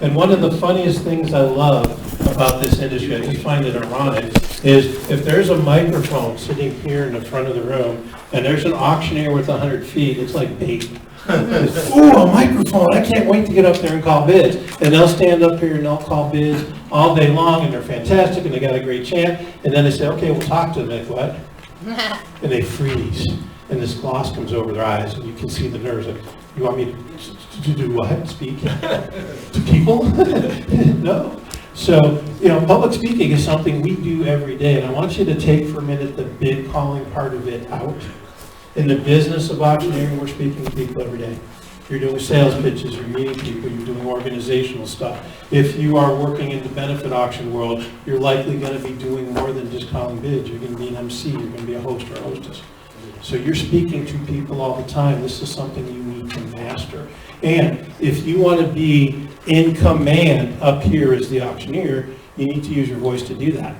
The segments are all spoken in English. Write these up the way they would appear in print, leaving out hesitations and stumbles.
And one of the funniest things I love about this industry, I just find it ironic, is if there's a microphone sitting here in the front of the room, and there's an auctioneer with 100 feet, it's like bait. Ooh, a microphone, I can't wait to get up there and call bids. And they'll stand up here and they'll call bids all day long, and they're fantastic, and they got a great chant, and then they say, okay, we'll talk to them. Like, what? And they freeze, and this gloss comes over their eyes, and you can see the nerves. Like, you want me to do what? Speak to people? No. So, public speaking is something we do every day, and I want you to take for a minute the bid calling part of it out. In the business of auctioneering, we're speaking to people every day. You're doing sales pitches, you're meeting people, you're doing organizational stuff. If you are working in the benefit auction world, you're likely going to be doing more than just calling bids. You're going to be an MC, you're going to be a host or a hostess. So you're speaking to people all the time. This is something you need to master. And if you want to be in command up here as the auctioneer, you need to use your voice to do that.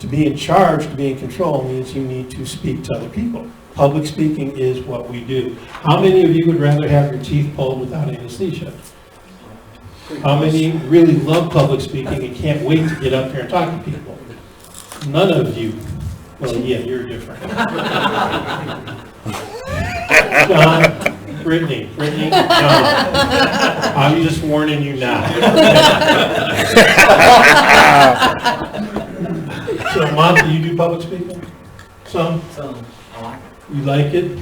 To be in charge, to be in control, means you need to speak to other people. Public speaking is what we do. How many of you would rather have your teeth pulled without anesthesia? How many really love public speaking and can't wait to get up here and talk to people? None of you. Well, yeah, you're different. John, Brittany, John. I'm just warning you now. So, Monty, you do public speaking? Some? Some. I like it. You like it?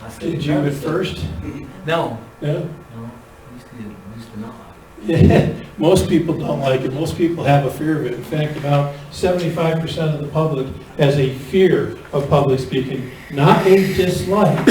I Did you at first? No. No? No. Used to not like Yeah, most people don't like it. Most people have a fear of it. In fact, about 75% of the public has a fear of public speaking. Not a dislike,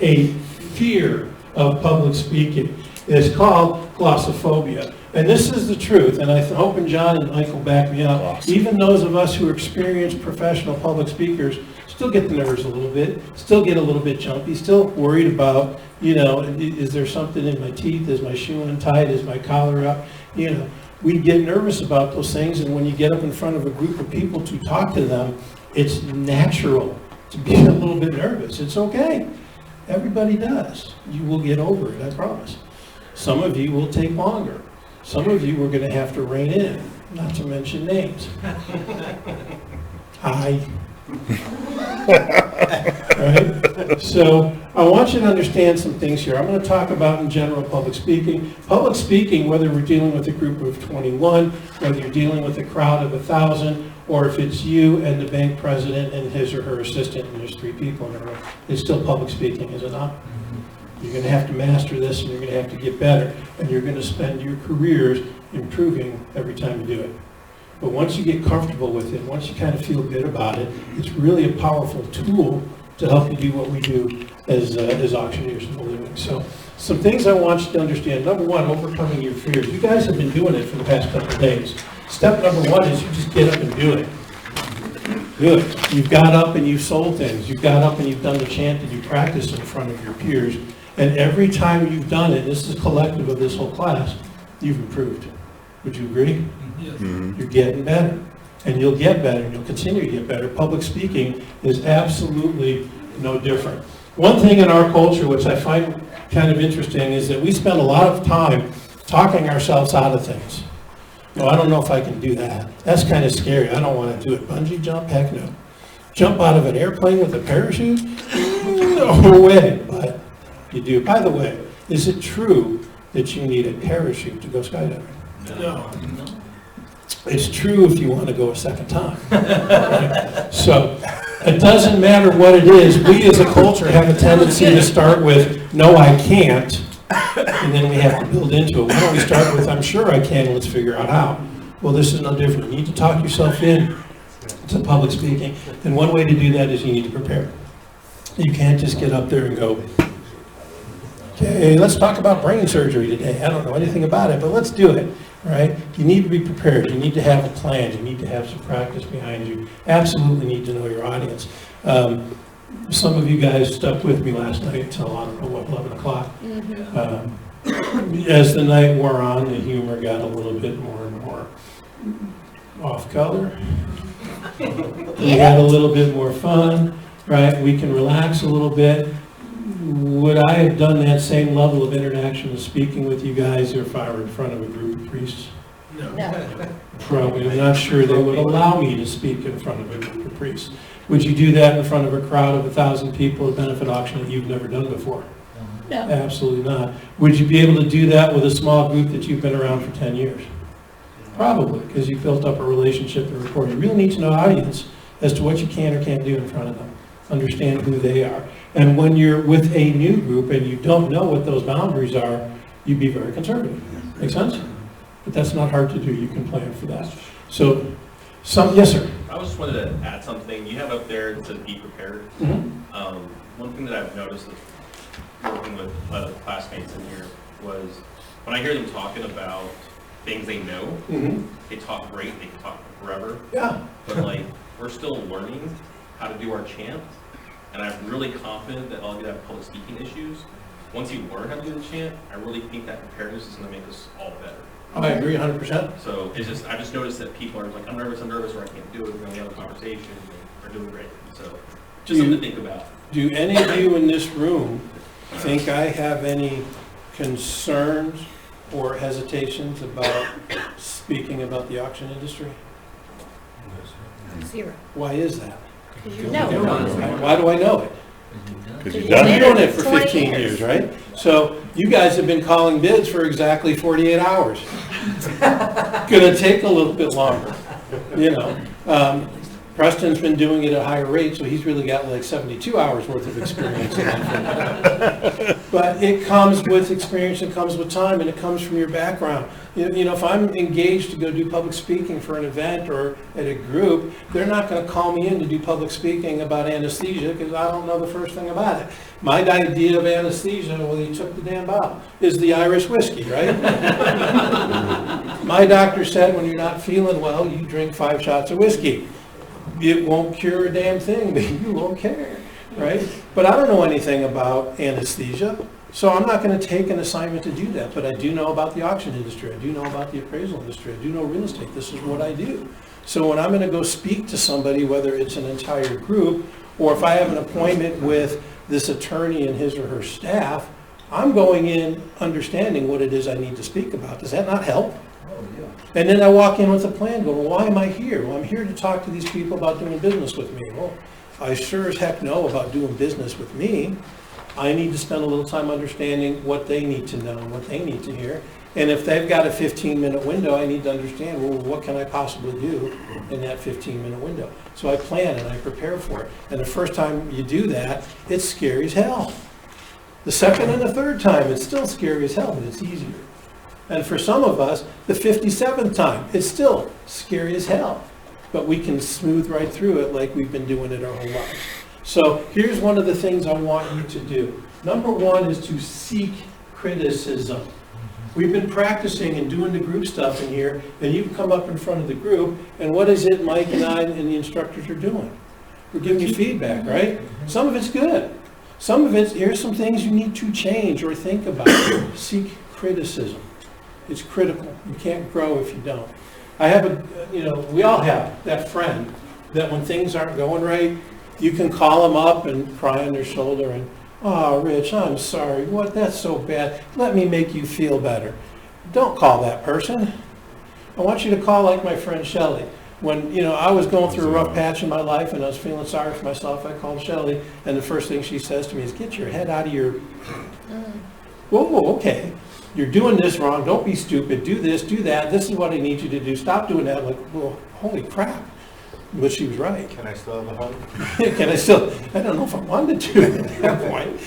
a fear of public speaking. It's called glossophobia. And this is the truth, and I'm hoping John and Mike will back me up. Even those of us who are experienced professional public speakers still get the nerves a little bit, still get a little bit jumpy, still worried about, is there something in my teeth? Is my shoe untied? Is my collar up? We get nervous about those things, and when you get up in front of a group of people to talk to them, it's natural to be a little bit nervous. It's okay. Everybody does. You will get over it, I promise. Some of you will take longer. Some of you are going to have to rein in, not to mention names. Hi. Right? So I want you to understand some things here. I'm going to talk about in general public speaking. Public speaking, whether we're dealing with a group of 21, whether you're dealing with a crowd of 1,000, or if it's you and the bank president and his or her assistant, and there's 3 people in the room, it's still public speaking, is it not? You're going to have to master this, and you're going to have to get better, and you're going to spend your careers improving every time you do it. But once you get comfortable with it, once you kind of feel good about it, it's really a powerful tool to help you do what we do as auctioneers for a living. So some things I want you to understand. Number one, overcoming your fears. You guys have been doing it for the past couple of days. Step number one is you just get up and do it. Do it. You've got up and you've sold things. You've got up and you've done the chant and you practice in front of your peers. And every time you've done it, this is collective of this whole class, you've improved. Would you agree? Yes. You're getting better. And you'll get better, and you'll continue to get better. Public speaking is absolutely no different. One thing in our culture, which I find kind of interesting, is that we spend a lot of time talking ourselves out of things. No, I don't know if I can do that. That's kind of scary. I don't want to do it. Bungee jump? Heck no. Jump out of an airplane with a parachute? No way. But you do. By the way, is it true that you need a parachute to go skydiving? No. It's true if you want to go a second time. Right? So it doesn't matter what it is. We as a culture have a tendency to start with, no, I can't, and then we have to build into it. Why don't we start with, I'm sure I can, let's figure out how. Well, this is no different. You need to talk yourself in to public speaking, and one way to do that is you need to prepare. You can't just get up there and go, okay, let's talk about brain surgery today. I don't know anything about it, but let's do it. Right? You need to be prepared. You need to have a plan. You need to have some practice behind you. Absolutely need to know your audience. Some of you guys stuck with me last night until, I don't know what, 11 o'clock. As the night wore on, the humor got a little bit more and more off color. We had a little bit more fun, right? We can relax a little bit. Would I have done that same level of interaction and speaking with you guys if I were in front of a group of priests? No. Probably. I'm not sure they would allow me to speak in front of a group of priests. Would you do that in front of a crowd of 1,000 people at a benefit auction that you've never done before? No. Absolutely not. Would you be able to do that with a small group that you've been around for 10 years? Probably, because you built up a relationship and rapport. You really need to know audience as to what you can or can't do in front of them. Understand who they are. And when you're with a new group and you don't know what those boundaries are, you'd be very conservative. Make sense? But that's not hard to do. You can plan for that. So, yes, sir. I just wanted to add something. You have up there that says be prepared. One thing that I've noticed working with other classmates in here was when I hear them talking about things they know, they talk great, they can talk forever. Yeah. But like, we're still learning how to do our chant. And I'm really confident that all of you that have public speaking issues, once you learn how to do the chant, I really think that preparedness is going to make us all better. I agree 100%. So it's just, I just noticed that people are like, I'm nervous, or I can't do it. We're going to have a conversation, and they're doing great. So just something to think about. Do any of you in this room think I have any concerns or hesitations about speaking about the auction industry? Zero. Why is that? Because you know. Why do I know it? Because you've You've done been it. doing it for 20 15 years, right? So you guys have been calling bids for exactly 48 hours. Gonna take a little bit longer, you know. Preston's been doing it at a higher rate, so he's really got like 72 hours worth of experience. But it comes with experience, it comes with time, and it comes from your background. You know, if I'm engaged to go do public speaking for an event or at a group, they're not going to call me in to do public speaking about anesthesia because I don't know the first thing about it. My idea of anesthesia, well, you took the damn bottle, is the Irish whiskey, right? My doctor said when you're not feeling well, you drink 5 shots of whiskey. It won't cure a damn thing, but you won't care, right? But I don't know anything about anesthesia, so I'm not going to take an assignment to do that. But I do know about the auction industry. I do know about the appraisal industry. I do know real estate. This is what I do. So when I'm going to go speak to somebody, whether it's an entire group, or if I have an appointment with this attorney and his or her staff, I'm going in understanding what it is I need to speak about. Does that not help? And then I walk in with a plan, going, well, why am I here? Well, I'm here to talk to these people about doing business with me. Well, I sure as heck know about doing business with me. I need to spend a little time understanding what they need to know and what they need to hear. And if they've got a 15-minute window, I need to understand, well, what can I possibly do in that 15-minute window? So I plan and I prepare for it. And the first time you do that, it's scary as hell. The second and the third time, it's still scary as hell, but it's easier. And for some of us, the 57th time, it's still scary as hell. But we can smooth right through it like we've been doing it our whole lives. So here's one of the things I want you to do. Number one is to seek criticism. We've been practicing and doing the group stuff in here, and you come up in front of the group, and what is it Mike and I and the instructors are doing? We're giving you feedback, right? Some of it's good. Some of it's, here's some things you need to change or think about. Seek criticism. It's critical. You can't grow if you don't. I have we all have that friend that when things aren't going right, you can call them up and cry on their shoulder and, oh, Rich, I'm sorry. What? That's so bad. Let me make you feel better. Don't call that person. I want you to call like my friend Shelley. When, I was going through a rough patch in my life and I was feeling sorry for myself, I called Shelley, and the first thing she says to me is, get your head out of your... Whoa, okay. You're doing this wrong. Don't be stupid. Do this, do that. This is what I need you to do. Stop doing that. Like, well, holy crap. But she was right. Can I still have a hug? I don't know if I wanted to at that point.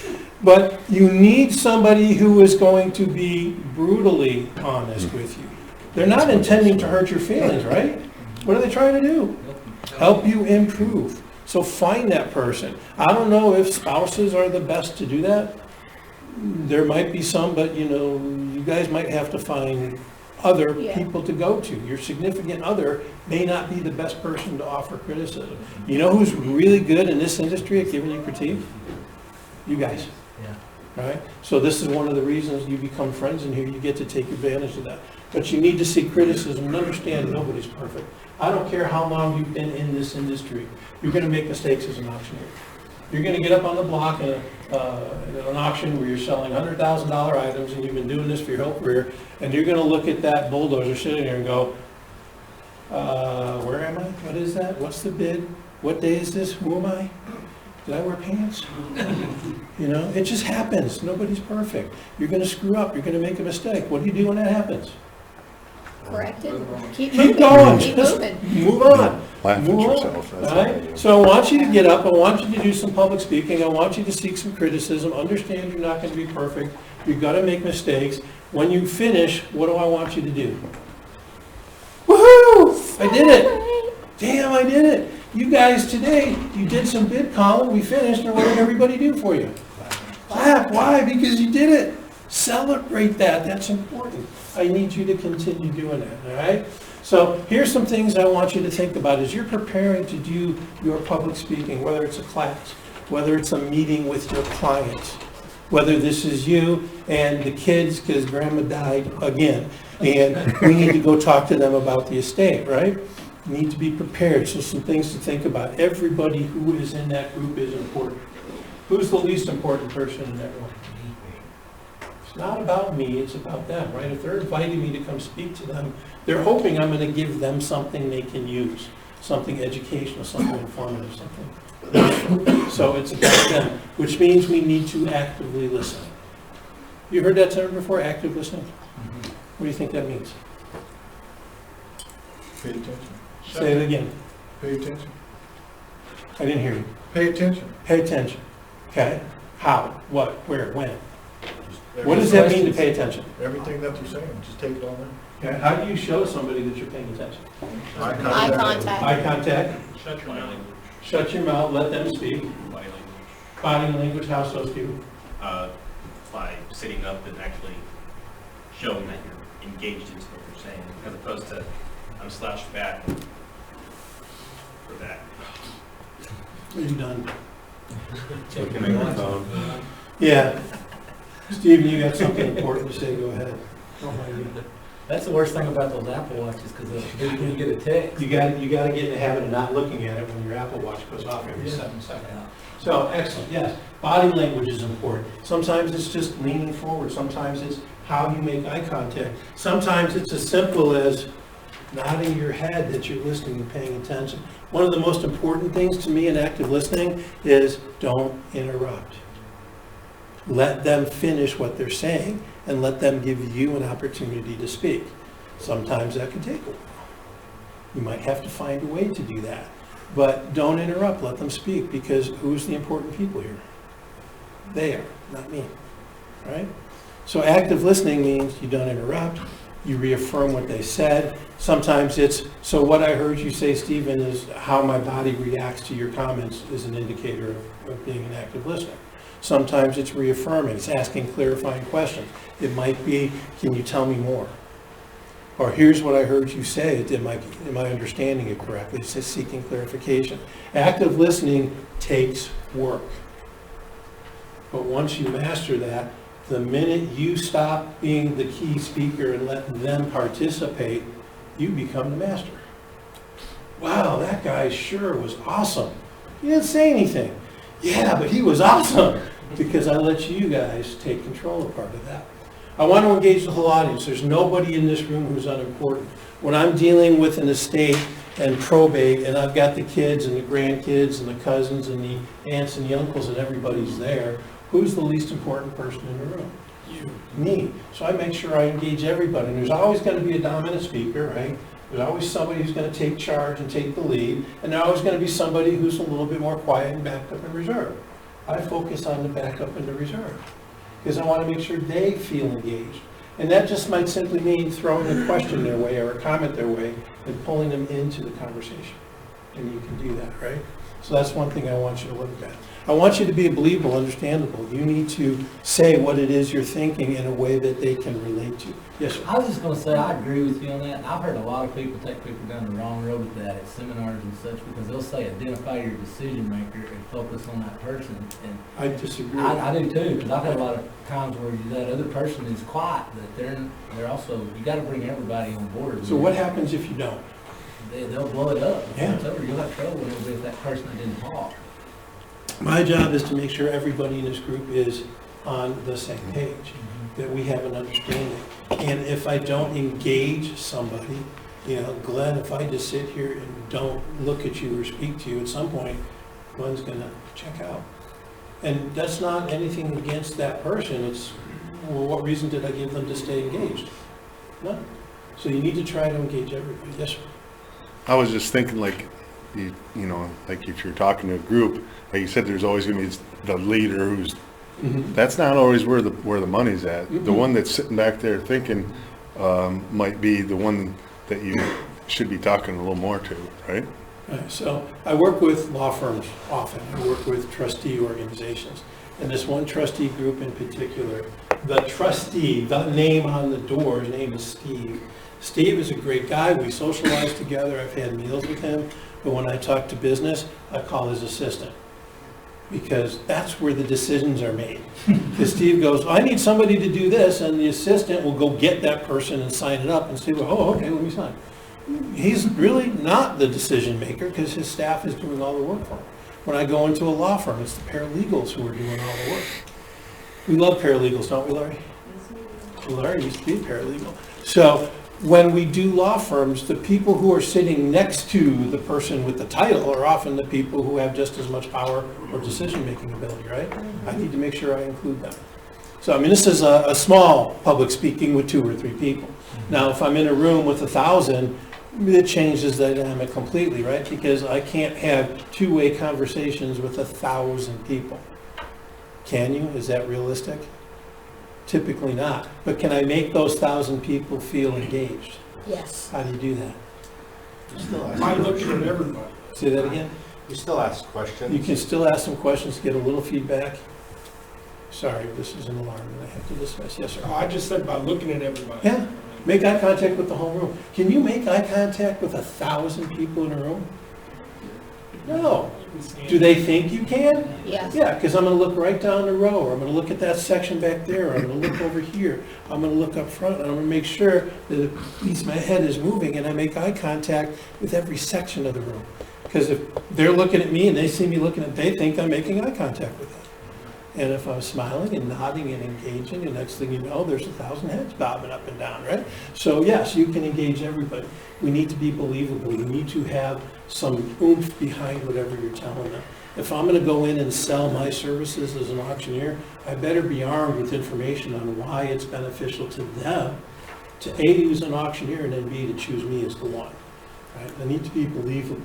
But you need somebody who is going to be brutally honest with you. They're not intending to hurt your feelings, right? What are they trying to do? Help you improve. So find that person. I don't know if spouses are the best to do that. There might be some, but you guys might have to find other people to go to. Your significant other may not be the best person to offer criticism. You know who's really good in this industry at giving you critique? You guys. Yeah. Right? So this is one of the reasons you become friends in here. You get to take advantage of that. But you need to seek criticism and understand nobody's perfect. I don't care how long you've been in this industry. You're going to make mistakes as an auctioneer. You're gonna get up on the block in an auction where you're selling $100,000 items, and you've been doing this for your whole career, and you're gonna look at that bulldozer sitting there and go, where am I? What is that? What's the bid? What day is this? Who am I? Did I wear pants? You know, it just happens. Nobody's perfect. You're gonna screw up. You're gonna make a mistake. What do you do when that happens? Correct it. Keep Keep moving. going. Keep Just moving. move on. Laugh at Move on. yourself. That's All all right? you do. So I want you to get up. I want you to do some public speaking. I want you to seek some criticism. Understand you're not going to be perfect. You're going to make mistakes. When you finish, what do I want you to do? Woohoo! I did it. Damn, I did it. You guys today, you did some bid calling. We finished, and what did everybody do for you? Clap. Why? Because you did it. Celebrate that. That's important. I need you to continue doing that, all right? So here's some things I want you to think about as you're preparing to do your public speaking, whether it's a class, whether it's a meeting with your clients, whether this is you and the kids because grandma died again, and we need to go talk to them about the estate, right? You need to be prepared. So some things to think about. Everybody who is in that group is important. Who's the least important person in that room? It's not about me, it's about them, right? If they're inviting me to come speak to them, they're hoping I'm going to give them something they can use, something educational, something informative, something. So it's about them, which means we need to actively listen. You heard that term before, active listening? What do you think that means? Pay attention. Say it again. Pay attention. I didn't hear you. Pay attention. Pay attention. Okay? How? What? Where? When? What does that mean to pay attention? Everything that they're saying, just take it all in. Okay? How do you show somebody that you're paying attention? Eye Eye contact. Eye contact. Shut your mouth. Shut your mouth. Let them speak. Body language. Body language. How so, Steve? By sitting up and actually showing that you're engaged into what you're saying, as opposed to I'm slouched back for that. Are you done? Looking at your phone. Yeah. Steven, you got something important to say. Go ahead. Don't mind me. That's the worst thing about those Apple Watches, because you get a text. You got to get in the habit of not looking at it when your Apple Watch goes off every 7 seconds. So, excellent, yes. Body language is important. Sometimes it's just leaning forward. Sometimes it's how you make eye contact. Sometimes it's as simple as nodding your head that you're listening and paying attention. One of the most important things to me in active listening is don't interrupt. Let them finish what they're saying and let them give you an opportunity to speak. Sometimes that can take a while. You might have to find a way to do that. But don't interrupt, let them speak, because who's the important people here? They are, not me, right? So active listening means you don't interrupt, you reaffirm what they said. Sometimes it's, so what I heard you say, Stephen, is how my body reacts to your comments is an indicator of being an active listener. Sometimes it's reaffirming, it's asking clarifying questions. It might be, can you tell me more? Or here's what I heard you say, am I understanding it correctly? It's just seeking clarification. Active listening takes work. But once you master that, the minute you stop being the key speaker and let them participate, you become the master. Wow, that guy sure was awesome. He didn't say anything. Yeah, but he was awesome because I let you guys take control of part of that. I want to engage the whole audience. There's nobody in this room who's unimportant. When I'm dealing with an estate and probate, and I've got the kids and the grandkids and the cousins and the aunts and the uncles and everybody's there, who's the least important person in the room? You. Me. So I make sure I engage everybody. And there's always going to be a dominant speaker, right? There's always somebody who's going to take charge and take the lead, and there's always going to be somebody who's a little bit more quiet and backed up and reserved. I focus on the backup and the reserve, because I want to make sure they feel engaged. And that just might simply mean throwing a question their way or a comment their way and pulling them into the conversation. And you can do that, right? So that's one thing I want you to look at. I want you to be believable, understandable. You need to say what it is you're thinking in a way that they can relate to. Yes, sir. I was just gonna say, I agree with you on that. I've heard a lot of people take people down the wrong road with that at seminars and such, because they'll say identify your decision maker and focus on that person. And I disagree. I do too, because I've had a lot of times where that other person is quiet, but they're also, you gotta bring everybody on board. So what happens if you don't? They'll blow it up. Yeah. It's over. You'll have trouble with that person that didn't talk. My job is to make sure everybody in this group is on the same page, that we have an understanding. And if I don't engage somebody, Glenn, if I just sit here and don't look at you or speak to you, at some point, Glenn's gonna check out. And that's not anything against that person, it's, well, what reason did I give them to stay engaged? None. So you need to try to engage everybody. Yes, sir. I was just thinking like, like if you're talking to a group, like you said, there's always gonna be the leader who's, that's not always where the money's at. The one that's sitting back there thinking, might be the one that you should be talking a little more to, right? Right, so I work with law firms often. I work with trustee organizations. And this one trustee group in particular, the trustee, the name on the door, his name is Steve. Steve is a great guy. We socialize together. I've had meals with him. But when I talk to business, I call his assistant, because that's where the decisions are made. Because Steve goes, I need somebody to do this, and the assistant will go get that person and sign it up and say, well, oh, okay, let me sign. He's really not the decision maker because his staff is doing all the work for him. When I go into a law firm, it's the paralegals who are doing all the work. We love paralegals, don't we, Larry? Larry used to be a paralegal. So when we do law firms, the people who are sitting next to the person with the title are often the people who have just as much power or decision-making ability, right? I need to make sure I include them. So, I mean, this is a small public speaking with 2 or 3 people. Now, if I'm in a room with 1,000, it changes the dynamic completely, right? Because I can't have two-way conversations with 1,000 people. Can you? Is that realistic? Typically not. But can I make those 1,000 people feel engaged? Yes. How do you do that? I look at everybody. Say that again? You still ask questions. You can still ask some questions, get a little feedback. Sorry, this is an alarm that I have to dismiss. Yes, sir. I just said by looking at everybody. Yeah, make eye contact with the whole room. Can you make eye contact with 1,000 people in a room? No. Do they think you can? Yes. Yeah, because I'm going to look right down the row, or I'm going to look at that section back there, or I'm going to look over here, I'm going to look up front, and I'm going to make sure that at least my head is moving and I make eye contact with every section of the room. Because if they're looking at me and they see me looking at, they think I'm making eye contact with them. And if I'm smiling and nodding and engaging, the next thing you know, there's 1,000 heads bobbing up and down, right? So yes, you can engage everybody. We need to be believable. You need to have some oomph behind whatever you're telling them. If I'm going to go in and sell my services as an auctioneer, I better be armed with information on why it's beneficial to them to A, use an auctioneer, and then B, to choose me as the one. Right? I need to be believable.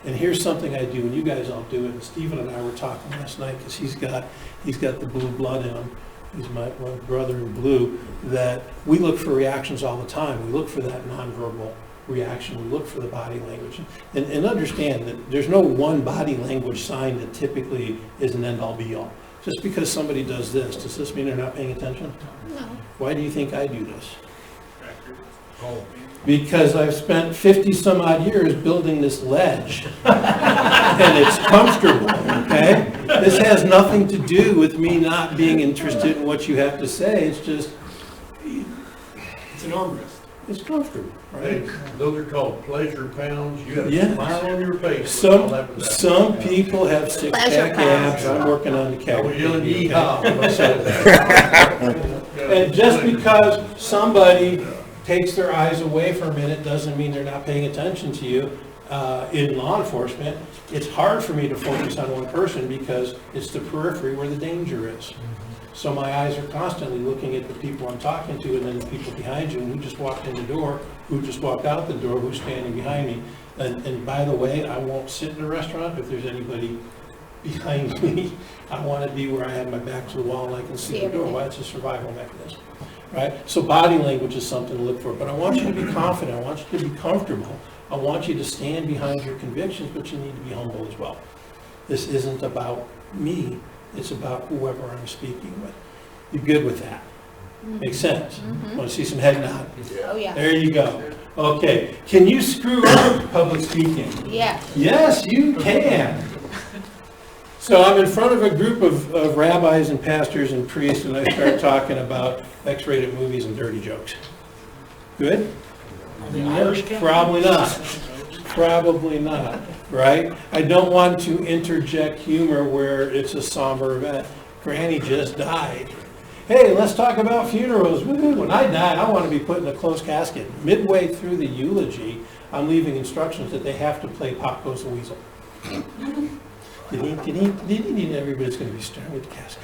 And here's something I do, and you guys all do it, and Stephen and I were talking last night, because he's got the blue blood in him. He's my brother in blue, that we look for reactions all the time. We look for that nonverbal reaction. We look for the body language. And understand that there's no one body language sign that typically is an end-all be-all. Just because somebody does this mean they're not paying attention? No. Why do you think I do this? Because I've spent 50 some odd years building this ledge and it's comfortable, okay? This has nothing to do with me not being interested in what you have to say. It's just, It's an armrest. it's comfortable, right? Those are called pleasure pounds. You got Yeah. a smile on your face. when all that was happening. Some people have six-pack Pleasure abs. pounds. I'm working on the I cat. was yelling yeehaw. And just because somebody takes their eyes away for a minute doesn't mean they're not paying attention to you. In law enforcement, it's hard for me to focus on one person because it's the periphery where the danger is. So my eyes are constantly looking at the people I'm talking to and then the people behind you, and who just walked in the door, who just walked out the door, who's standing behind me. And by the way, I won't sit in a restaurant if there's anybody behind me. I want to be where I have my back to the wall and I can see the door. Why? It's a survival mechanism. Right? So body language is something to look for. But I want you to be confident. I want you to be comfortable. I want you to stand behind your convictions, but you need to be humble as well. This isn't about me. It's about whoever I'm speaking with. You good with that? Makes sense? Want to see some head nod? Oh, yeah. There you go. Okay. Can you screw up public speaking? Yeah. Yes, you can. So I'm in front of a group of rabbis and pastors and priests, and I start talking about X-rated movies and dirty jokes. Good? Probably not. Probably not, right? I don't want to interject humor where it's a somber event. Granny just died. Hey, let's talk about funerals. Woo-hoo. When I die, I want to be put in a closed casket. Midway through the eulogy, I'm leaving instructions that they have to play Pop Goes the Weasel. Everybody's going to be staring at the casket.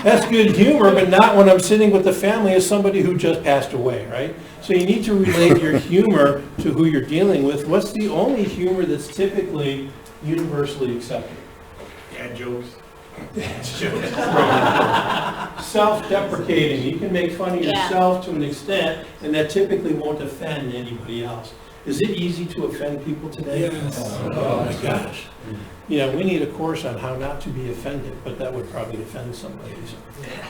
That's good humor, but not when I'm sitting with the family of somebody who just passed away, right? So you need to relate your humor to who you're dealing with. What's the only humor that's typically universally accepted? Dad jokes. Self-deprecating. You can make fun of Yeah. yourself to an extent, and that typically won't offend anybody else. Is it easy to offend people today? Yes. Oh my gosh. You know, we need a course on how not to be offended, but that would probably offend somebody. So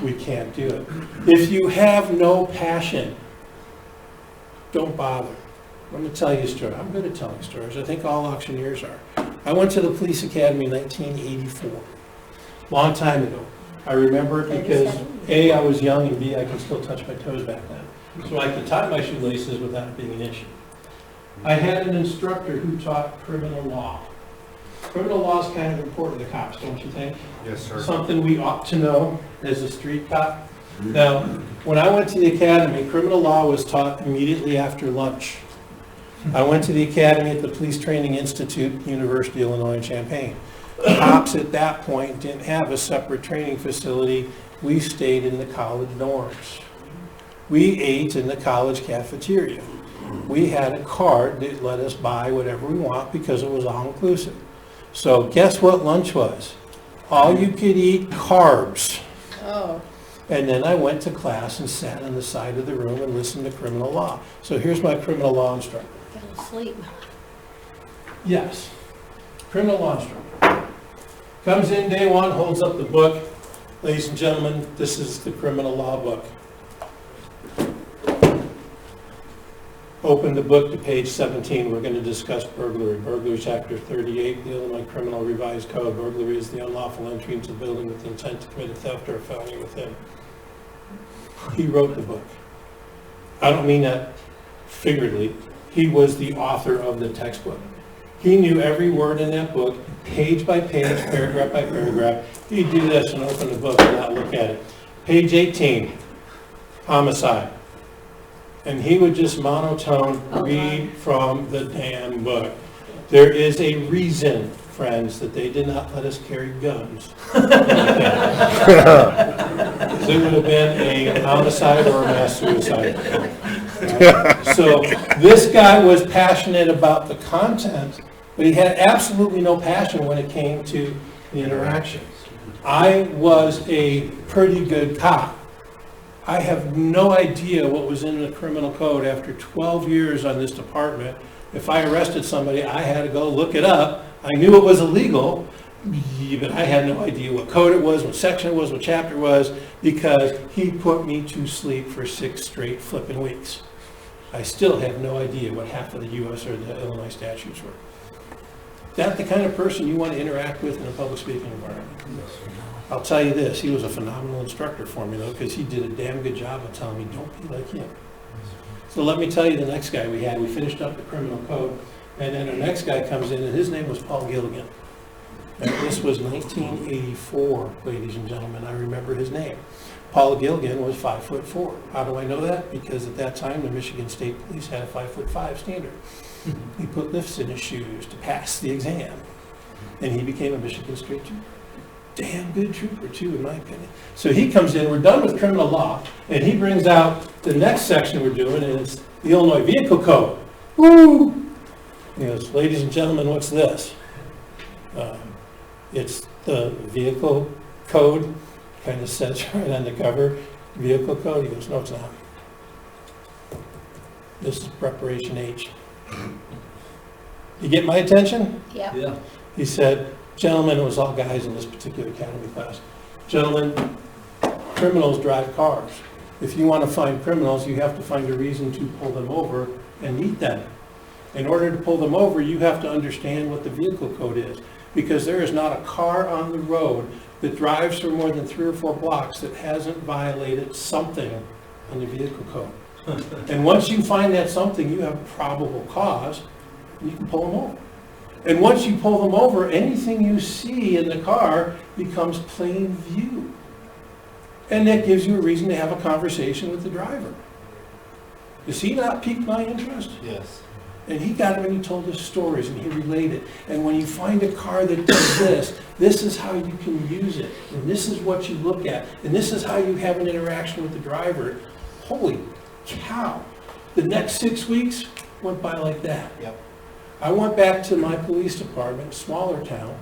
we can't do it. If you have no passion, don't bother. I'm going to tell you a story. I'm good at telling stories. I think all auctioneers are. I went to the police academy in 1984. Long time ago. I remember it because A, I was young, and B, I could still touch my toes back then. So I could tie my shoelaces without it being an issue. I had an instructor who taught criminal law. Criminal law is kind of important to cops, don't you think? Yes, sir. Something we ought to know as a street cop. Now, when I went to the academy, criminal law was taught immediately after lunch. I went to the academy at the Police Training Institute, University of Illinois in Champaign. Cops at that point didn't have a separate training facility. We stayed in the college dorms. We ate in the college cafeteria. We had a card that let us buy whatever we want because it was all inclusive. So guess what lunch was? All you could eat carbs. Oh, And then I went to class and sat on the side of the room and listened to criminal law. So here's my criminal law instructor. fell asleep. Yes, criminal law instructor. Comes in day one, holds up the book. Ladies and gentlemen, this is the criminal law book. Open the book to page 17. We're going to discuss burglary. Burglary, chapter 38, the Illinois Criminal Revised Code. Burglary is the unlawful entry into a building with the intent to commit a theft or a felony within. He wrote the book. I don't mean that figuratively. He was the author of the textbook. He knew every word in that book, page by page, paragraph by paragraph. He'd do this and open the book and not look at it. Page 18, homicide. And he would just monotone read from the damn book. There is a reason, friends, that they did not let us carry guns. Because it would have been a homicide or a mass suicide. So this guy was passionate about the content, but he had absolutely no passion when it came to the interaction. I was a pretty good cop. I have no idea what was in the criminal code after 12 years on this department. If I arrested somebody, I had to go look it up. I knew it was illegal, but I had no idea what code it was, what section it was, what chapter it was, because he put me to sleep for 6 straight flipping weeks. I still have no idea what half of the U.S. or the Illinois statutes were. That's the kind of person you want to interact with in a public speaking environment. I'll tell you this, he was a phenomenal instructor for me though, because he did a damn good job of telling me, don't be like him. So let me tell you the next guy we had. We finished up the criminal code, and then our next guy comes in, and his name was Paul Gilligan. And this was 1984, ladies and gentlemen. I remember his name. Paul Gilligan was 5'4". How do I know that? Because at that time, the Michigan State Police had a 5'5" standard. He put lifts in his shoes to pass the exam, and he became a Michigan State trooper. Damn good trooper, too, in my opinion. So he comes in, we're done with criminal law, and he brings out the next section we're doing, and it's the Illinois Vehicle Code. Woo! He goes, ladies and gentlemen, what's this? It's the vehicle code, kind of says right on the cover, vehicle code. He goes, no, it's not. This is preparation H. You get my attention? Yep. Yeah. He said, gentlemen, it was all guys in this particular academy class. Gentlemen, criminals drive cars. If you want to find criminals, you have to find a reason to pull them over and meet them. In order to pull them over, you have to understand what the vehicle code is, because there is not a car on the road that drives for more than 3 or 4 blocks that hasn't violated something on the vehicle code. And once you find that something, you have probable cause, and you can pull them over. And once you pull them over, anything you see in the car becomes plain view. And that gives you a reason to have a conversation with the driver. Does he not pique my interest? Yes. And he got him and he told us stories and he related. And when you find a car that does this, this is how you can use it. And this is what you look at. And this is how you have an interaction with the driver. Holy cow. The next 6 weeks went by like that. Yep. I went back to my police department, smaller town,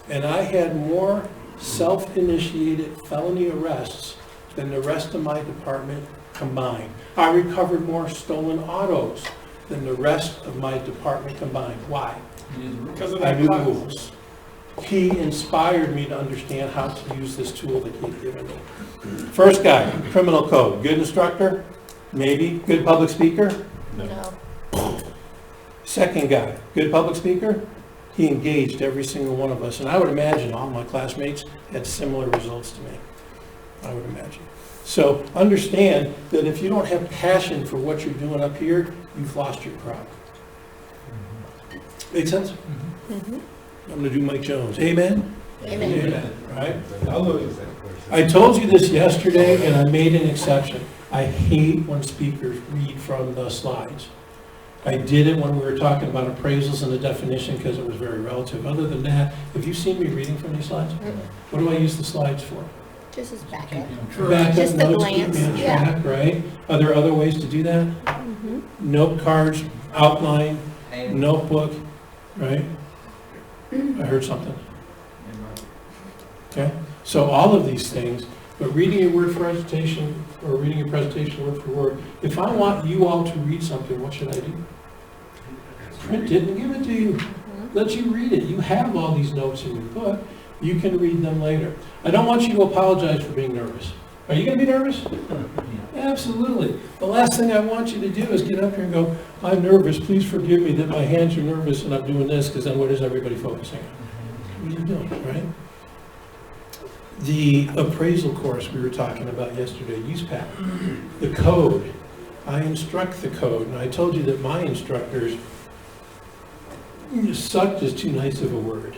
and I had more self-initiated felony arrests than the rest of my department combined. I recovered more stolen autos than the rest of my department combined. Why? Because of I that knew the class. rules. He inspired me to understand how to use this tool that he'd given me. First guy, criminal code. Good instructor? Maybe. Good public speaker? No. Second guy, good public speaker? He engaged every single one of us. And I would imagine all my classmates had similar results to me. I would imagine. So understand that if you don't have passion for what you're doing up here, you've lost your crowd. Make sense? Mhm. I'm going to do Mike Jones. Amen? Amen. Right? I told you this yesterday, and I made an exception. I hate when speakers read from the slides. I did it when we were talking about appraisals and the definition because it was very relative. Other than that, have you seen me reading from these slides? What do I use the slides for? Just as backup. Backup Just a notes, keep glance, me on yeah. track, right? Are there other ways to do that? Mhm. Note cards, outline, notebook, right? I heard something. Okay, so all of these things, but reading a word for presentation or reading a presentation word for word, if I want you all to read something, what should I do? Print it and give it to you. Let you read it. You have all these notes in your book. You can read them later. I don't want you to apologize for being nervous. Are you going to be nervous? Absolutely. The last thing I want you to do is get up here and go, I'm nervous. Please forgive me that my hands are nervous and I'm doing this, because then what is everybody focusing on? What are you doing, right? The appraisal course we were talking about yesterday, USPAP, the code. I instruct the code, and I told you that my instructors, sucked is too nice of a word,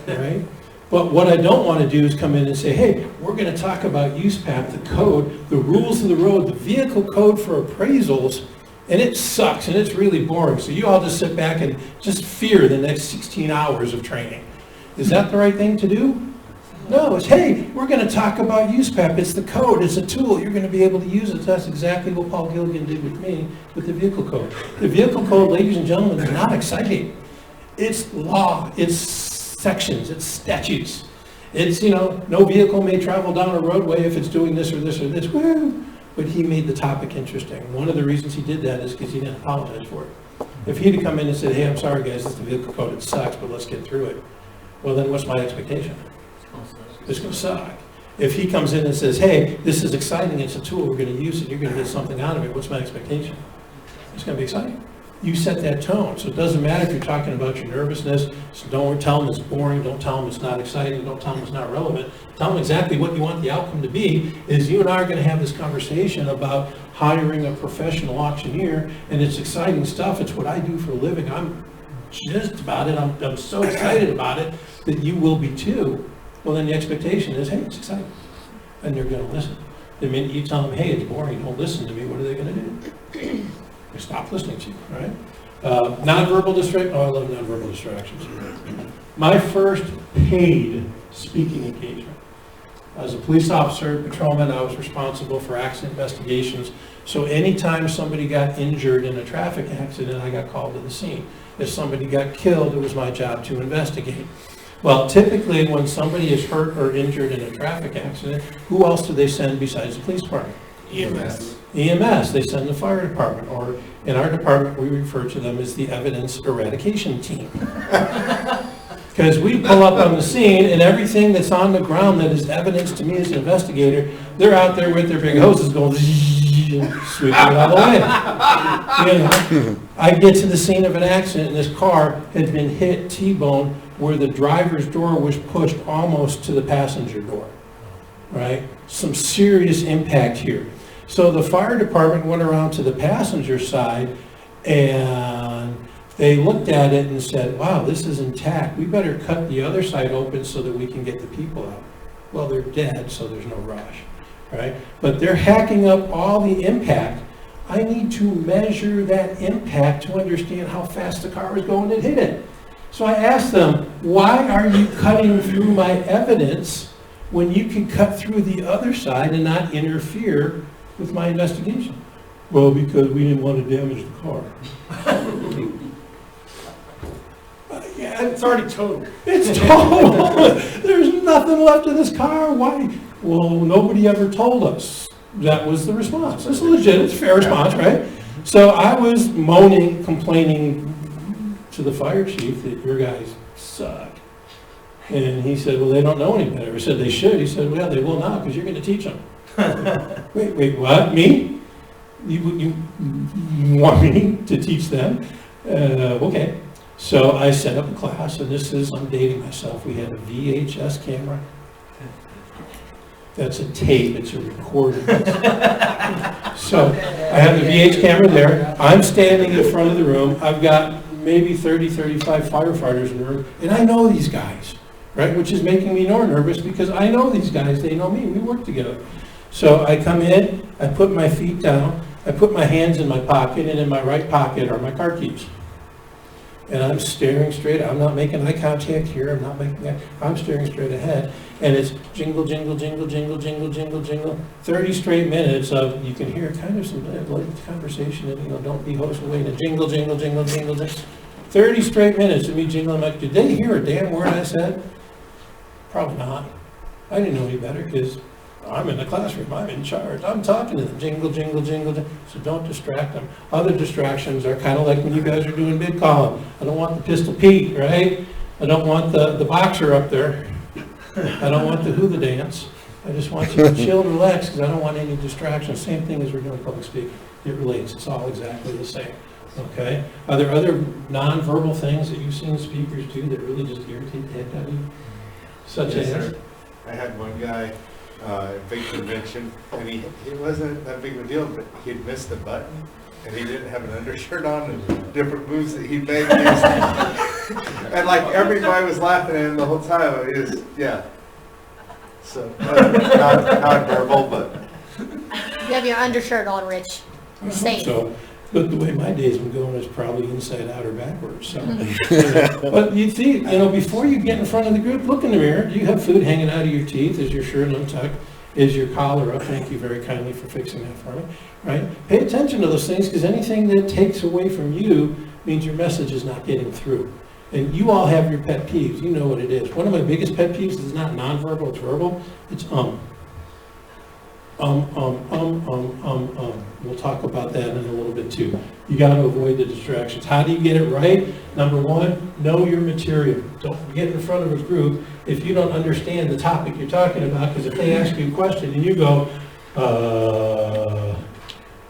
right? But what I don't want to do is come in and say, hey, we're going to talk about USPAP, the code, the rules of the road, the vehicle code for appraisals, and it sucks and it's really boring. So you all just sit back and just fear the next 16 hours of training. Is that the right thing to do? No, it's, hey, we're going to talk about USPAP. It's the code. It's a tool. You're going to be able to use it. That's exactly what Paul Gilligan did with me with the vehicle code. The vehicle code, ladies and gentlemen, is not exciting. It's law. It's sections. It's statutes. It's, no vehicle may travel down a roadway if it's doing this or this or this. Woo! But he made the topic interesting. One of the reasons he did that is because he didn't apologize for it. If he'd have come in and said, hey, I'm sorry, guys, it's the vehicle code. It sucks, but let's get through it. Well, then what's my expectation? It's going to suck. If he comes in and says, hey, this is exciting, it's a tool, we're going to use it, you're going to get something out of it, what's my expectation? It's going to be exciting. You set that tone. So it doesn't matter if you're talking about your nervousness. So don't tell them it's boring. Don't tell them it's not exciting. Don't tell them it's not relevant. Tell them exactly what you want the outcome to be, is you and I are going to have this conversation about hiring a professional auctioneer, and it's exciting stuff. It's what I do for a living. I'm just about it. I'm so excited about it that you will be too. Well, then the expectation is, hey, it's exciting. And they're going to listen. The minute you tell them, hey, it's boring, don't listen to me, what are they going to do? They stop listening to you, right? Nonverbal distraction. Oh, I love nonverbal distractions. My first paid speaking engagement. As a police officer, patrolman, I was responsible for accident investigations. So anytime somebody got injured in a traffic accident, I got called to the scene. If somebody got killed, it was my job to investigate. Well, typically when somebody is hurt or injured in a traffic accident, who else do they send besides the police department? EMS. EMS, they send the fire department, or in our department, we refer to them as the evidence eradication team. Because we pull up on the scene and everything that's on the ground that is evidence to me as an investigator, they're out there with their big hoses going and sweeping it out of the way. I get to the scene of an accident and this car had been hit T-bone where the driver's door was pushed almost to the passenger door, right? Some serious impact here. So the fire department went around to the passenger side and They looked at it and said, wow, this is intact. We better cut the other side open so that we can get the people out. Well, they're dead, so there's no rush, right? But they're hacking up all the impact. I need to measure that impact to understand how fast the car was going and hit it. So I asked them, why are you cutting through my evidence when you can cut through the other side and not interfere with my investigation? Well, because we didn't want to damage the car. Yeah, It's already total. it's total. There's nothing left of this car. Why? Well, nobody ever told us. That was the response. It's legit, it's a fair response, right? So I was moaning, complaining to the fire chief that your guys suck. And he said, well, they don't know any better. I said, they should. He said, well, they will now because you're going to teach them. Wait, what? Me? You want me to teach them? Okay. So I set up a class, and this is, I'm dating myself, we had a VHS camera. That's a tape, it's a recording. So I have the VH camera there, I'm standing in front of the room, I've got maybe 30, 35 firefighters in the room, and I know these guys, right? Which is making me more nervous because I know these guys, they know me, we work together. So I come in, I put my feet down, I put my hands in my pocket, and in my right pocket are my car keys. And I'm staring straight, I'm not making eye contact here, I'm staring straight ahead. And it's jingle, jingle, jingle, jingle, jingle, jingle, jingle. 30 straight minutes of, you can hear kind of some light conversation, and don't be host away, and jingle, jingle, jingle, jingle, jingle. 30 straight minutes of me jingling. Like, did they hear a damn word I said? Probably not. I didn't know any better because I'm in the classroom, I'm in charge, I'm talking to them, jingle, jingle, jingle, jingle. So don't distract them. Other distractions are kind of like when you guys are doing bid calling. I don't want the Pistol Pete, right? I don't want the boxer up there. I don't want the hula dance. I just want you to chill and relax because I don't want any distractions. Same thing as we're doing public speaking. It relates, it's all exactly the same, okay? Are there other nonverbal things that you've seen speakers do that really just irritate the heck out of you? Such Yes, as? sir. I had one guy, big convention, and it wasn't that big of a deal, but he'd missed a button, and he didn't have an undershirt on, and different moves that he made. And like everybody was laughing at him the whole time. It was, yeah. So, not verbal, but. You have your undershirt on, Rich. You're safe. So, but the way my day's been going is probably inside out or backwards, so. But you see, before you get in front of the group, look in the mirror. Do you have food hanging out of your teeth? Is your shirt untucked? Is your collar up? Thank you very kindly for fixing that for me, right? Pay attention to those things because anything that takes away from you means your message is not getting through. And you all have your pet peeves. You know what it is. One of my biggest pet peeves is not nonverbal, it's verbal. It's We'll talk about that in a little bit too. You got to avoid the distractions. How do you get it right? Number one, know your material. Don't get in front of a group if you don't understand the topic you're talking about, because if they ask you a question and you go,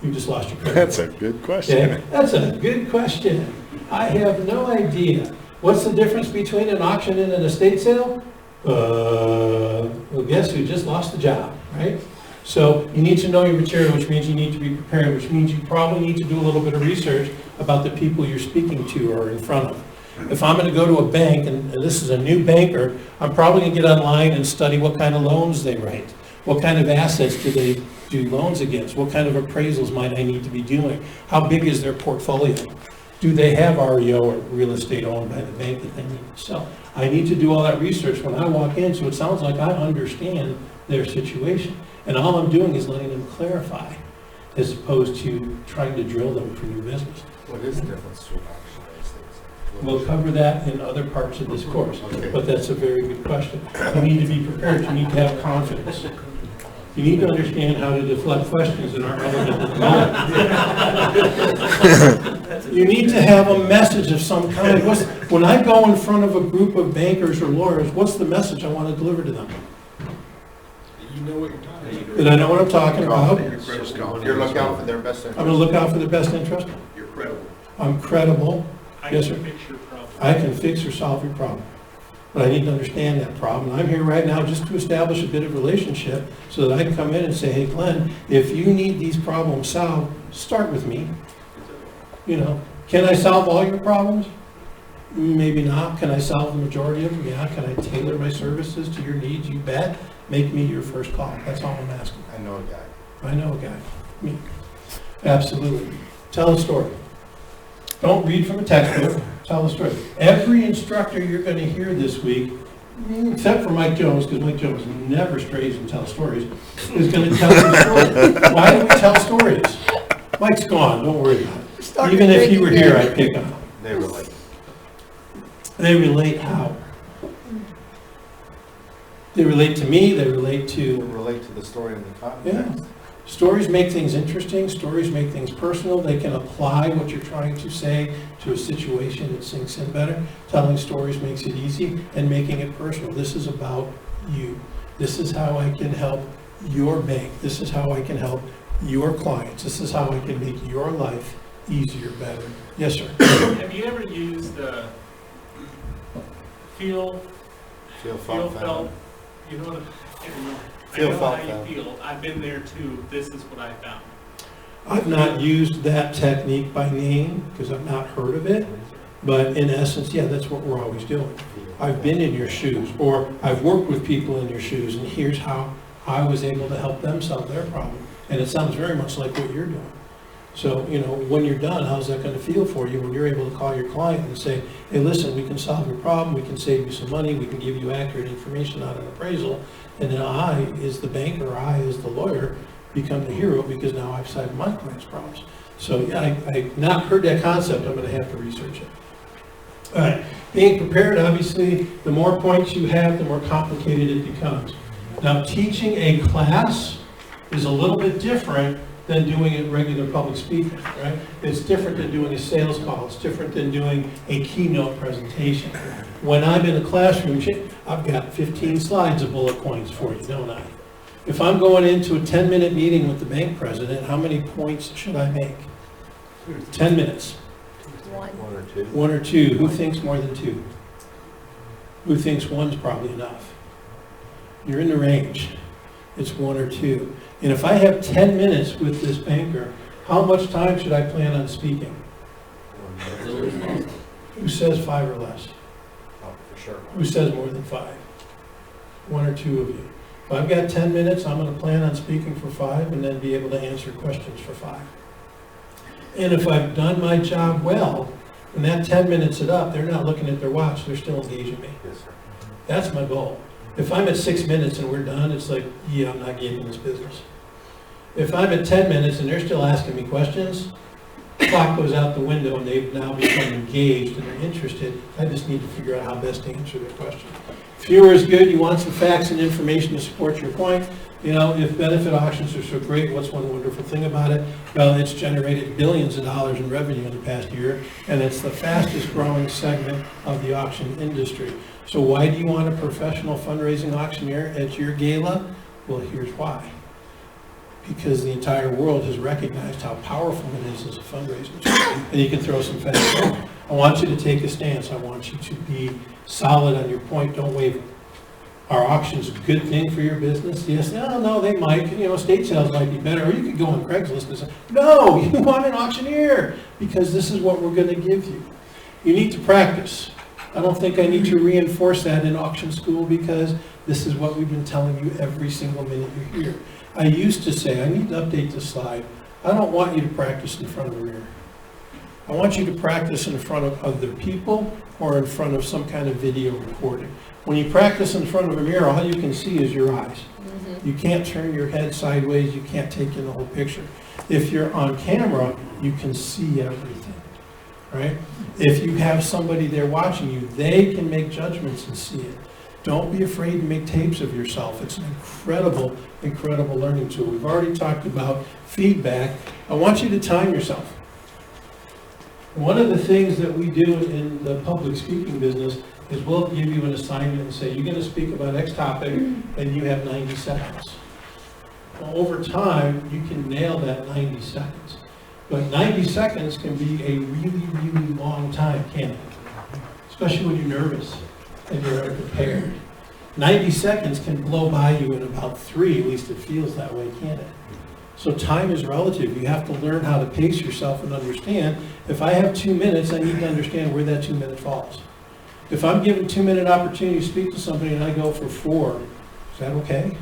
you just lost your credibility. That's a good question. Okay? That's a good question. I have no idea. What's the difference between an auction and an estate sale? Well, guess who just lost the job, right? So you need to know your material, which means you need to be prepared, which means you probably need to do a little bit of research about the people you're speaking to or in front of. If I'm going to go to a bank, and this is a new banker, I'm probably going to get online and study what kind of loans they write. What kind of assets do they do loans against? What kind of appraisals might I need to be doing? How big is their portfolio? Do they have REO or real estate owned by the bank that they need to sell? I need to do all that research when I walk in, so it sounds like I understand their situation. And all I'm doing is letting them clarify, as opposed to trying to drill them for new business. What is the difference between auction and estate sale? We'll cover that in other parts of this course, Okay. but that's a very good question. You need to be prepared, you need to have confidence. You need to understand how to deflect questions that aren't relevant at the moment. You need to have a message of some kind. When I go in front of a group of bankers or lawyers, what's the message I want to deliver to them? You know what you're talking about. That I know what I'm talking about. You're looking out for their best interest. I'm going to look out for their best interest. You're credible. I'm credible. I Yes, can sir. fix your problem. I can fix or solve your problem. But I need to understand that problem. I'm here right now just to establish a bit of relationship so that I can come in and say, hey, Glenn, if you need these problems solved, start with me. Can I solve all your problems? Maybe not. Can I solve the majority of them? Yeah. Can I tailor my services to your needs? You bet. Make me your first call. That's all I'm asking. I know a guy. I know a guy. Me. Absolutely. Tell a story. Don't read from a textbook. Tell a story. Every instructor you're going to hear this week, except for Mike Jones, because Mike Jones never strays and tells stories, is going to tell you a story. Why do we tell stories? Mike's gone. Don't worry about it. Even if he were here, I'd pick on him. They relate. They relate how? They relate to me. They relate They to... relate to the story in the Yeah. context. Stories make things interesting. Stories make things personal. They can apply what you're trying to say to a situation. It sinks in better. Telling stories makes it easy, and making it personal. This is about you. This is how I can help your bank. This is how I can help your clients. This is how I can make your life easier, better. Yes, sir. Have you ever used feel Felt. felt? You know what? I can't remember. Feel, I know felt, how felt. you feel. I've been there too. This is what I found. I've not used that technique by name because I've not heard of it. But in essence, yeah, that's what we're always doing. I've been in your shoes, or I've worked with people in your shoes, and here's how I was able to help them solve their problem. And it sounds very much like what you're doing. So, you know, when you're done, how's that going to feel for you when you're able to call your client and say, hey, listen, we can solve your problem, we can save you some money, we can give you accurate information on an appraisal, and then I, as the banker, I, as the lawyer, become the hero because now I've solved my client's problems. So, yeah, I've not heard that concept. I'm going to have to research it. All right, being prepared, obviously, the more points you have, the more complicated it becomes. Now, teaching a class is a little bit different than doing it regular public speaking, right? It's different than doing a sales call. It's different than doing a keynote presentation. When I'm in a classroom, I've got 15 slides of bullet points for you, don't I? If I'm going into a 10-minute meeting with the bank president, how many points should I make? 10 minutes. One. One or two. One or two. Who thinks more than two? Who thinks one's probably enough? You're in the range. It's one or two. And if I have 10 minutes with this banker, how much time should I plan on speaking? Who says 5 or less? Oh, for sure. Who says more than 5? One or two of you. If I've got 10 minutes, I'm going to plan on speaking for 5 and then be able to answer questions for 5. And if I've done my job well, when that 10 minutes is up, they're not looking at their watch, they're still engaging me. Yes, sir. That's my goal. If I'm at 6 minutes and we're done, it's like, yeah, I'm not getting this business. If I'm at 10 minutes and they're still asking me questions, clock goes out the window and they've now become engaged and they're interested. I just need to figure out how best to answer their question. Fewer is good. You want some facts and information to support your point. You know, if benefit auctions are so great, what's one wonderful thing about it? Well, it's generated billions of dollars in revenue in the past year, and it's the fastest growing segment of the auction industry. So why do you want a professional fundraising auctioneer at your gala? Well, here's why. Because the entire world has recognized how powerful it is as a fundraiser. And you can throw some facts in. I want you to take a stance. I want you to be solid on your point. Don't waver. Are auctions a good thing for your business? Yes. No, they might. You know, estate sales might be better. Or you could go on Craigslist and say, no, you want an auctioneer because this is what we're going to give you. You need to practice. I don't think I need to reinforce that in auction school because this is what we've been telling you every single minute you're here. I used to say, I need to update this slide. I don't want you to practice in front of a mirror. I want you to practice in front of other people or in front of some kind of video recording. When you practice in front of a mirror, all you can see is your eyes. You can't turn your head sideways. You can't take in the whole picture. If you're on camera, you can see everything, right? If you have somebody there watching you, they can make judgments and see it. Don't be afraid to make tapes of yourself. It's an incredible, incredible learning tool. We've already talked about feedback. I want you to time yourself. One of the things that we do in the public speaking business is we'll give you an assignment and say, you're going to speak about X topic, and you have 90 seconds. Well, over time, you can nail that 90 seconds. But 90 seconds can be a really, really long time, can't it? Especially when you're nervous and you're unprepared. 90 seconds can blow by you in about 3, at least it feels that way, can't it? So time is relative. You have to learn how to pace yourself and understand, if I have 2 minutes, I need to understand where that 2 minute falls. If I'm given 2 minute opportunity to speak to somebody and I go for 4, is that okay?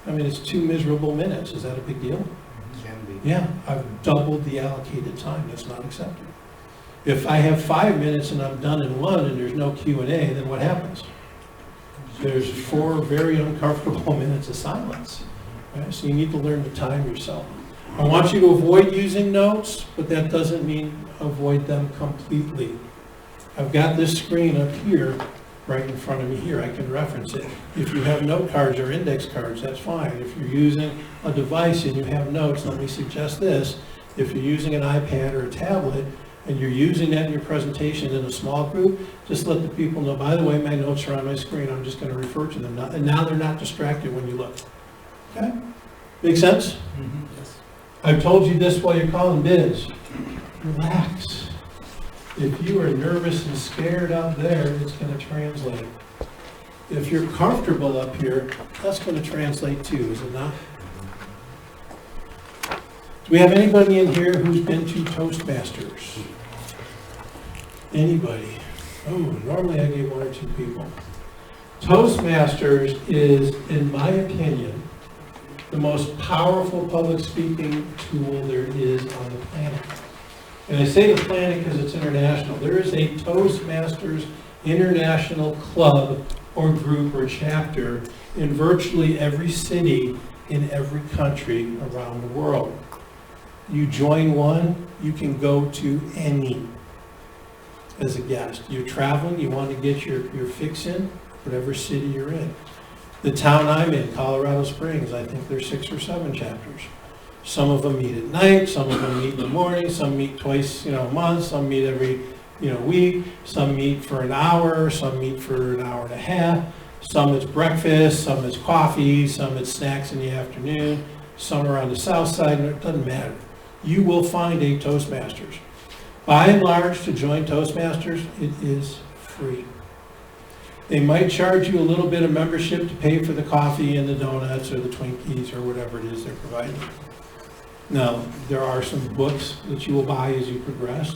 I mean, it's 2 miserable minutes. Is that a big deal? Can be. Yeah, I've doubled the allocated time. That's not acceptable. If I have 5 minutes and I'm done in 1 and there's no Q&A, then what happens? There's 4 very uncomfortable minutes of silence. Right? So you need to learn to time yourself. I want you to avoid using notes, but that doesn't mean avoid them completely. I've got this screen up here, right in front of me here. I can reference it. If you have note cards or index cards, that's fine. If you're using a device and you have notes, let me suggest this. If you're using an iPad or a tablet, and you're using that in your presentation in a small group, just let the people know, by the way, my notes are on my screen, I'm just going to refer to them. And now they're not distracted when you look. Okay? Make sense? Yes. I've told you this while you're calling bids. Relax. If you are nervous and scared out there, it's going to translate. If you're comfortable up here, that's going to translate too, is it not? Do we have anybody in here who's been to Toastmasters? Anybody? Oh, normally I get 1 or 2 people. Toastmasters is, in my opinion, the most powerful public speaking tool there is on the planet. And I say the planet because it's international. There is a Toastmasters International Club or group or chapter in virtually every city in every country around the world. You join one, you can go to any as a guest. You're traveling, you want to get your fix in, whatever city you're in. The town I'm in, Colorado Springs, I think there's 6 or 7 chapters. Some of them meet at night, some of them meet in the morning, some meet twice, a month, some meet every, week, some meet for an hour, some meet for an hour and a half, some it's breakfast, some it's coffee, some it's snacks in the afternoon, some are on the south side, and it doesn't matter. You will find a Toastmasters. By and large, to join Toastmasters, it is free. They might charge you a little bit of membership to pay for the coffee and the donuts or the Twinkies or whatever it is they're providing. Now, there are some books that you will buy as you progress.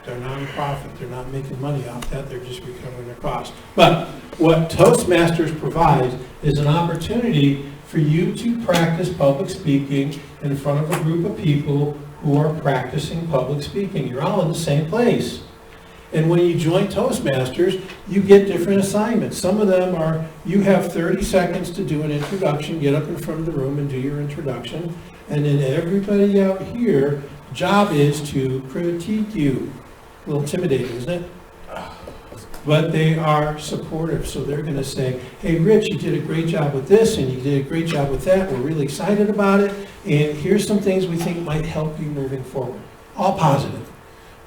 They're non-profit. They're not making money off that. They're just recovering their costs. But what Toastmasters provides is an opportunity for you to practice public speaking in front of a group of people who are practicing public speaking. You're all in the same place. And when you join Toastmasters, you get different assignments. Some of them are, you have 30 seconds to do an introduction, get up in front of the room and do your introduction. And then everybody out here, job is to critique you. A little intimidating, isn't it? But they are supportive, so they're going to say, hey, Rich, you did a great job with this, and you did a great job with that. We're really excited about it, and here's some things we think might help you moving forward. All positive.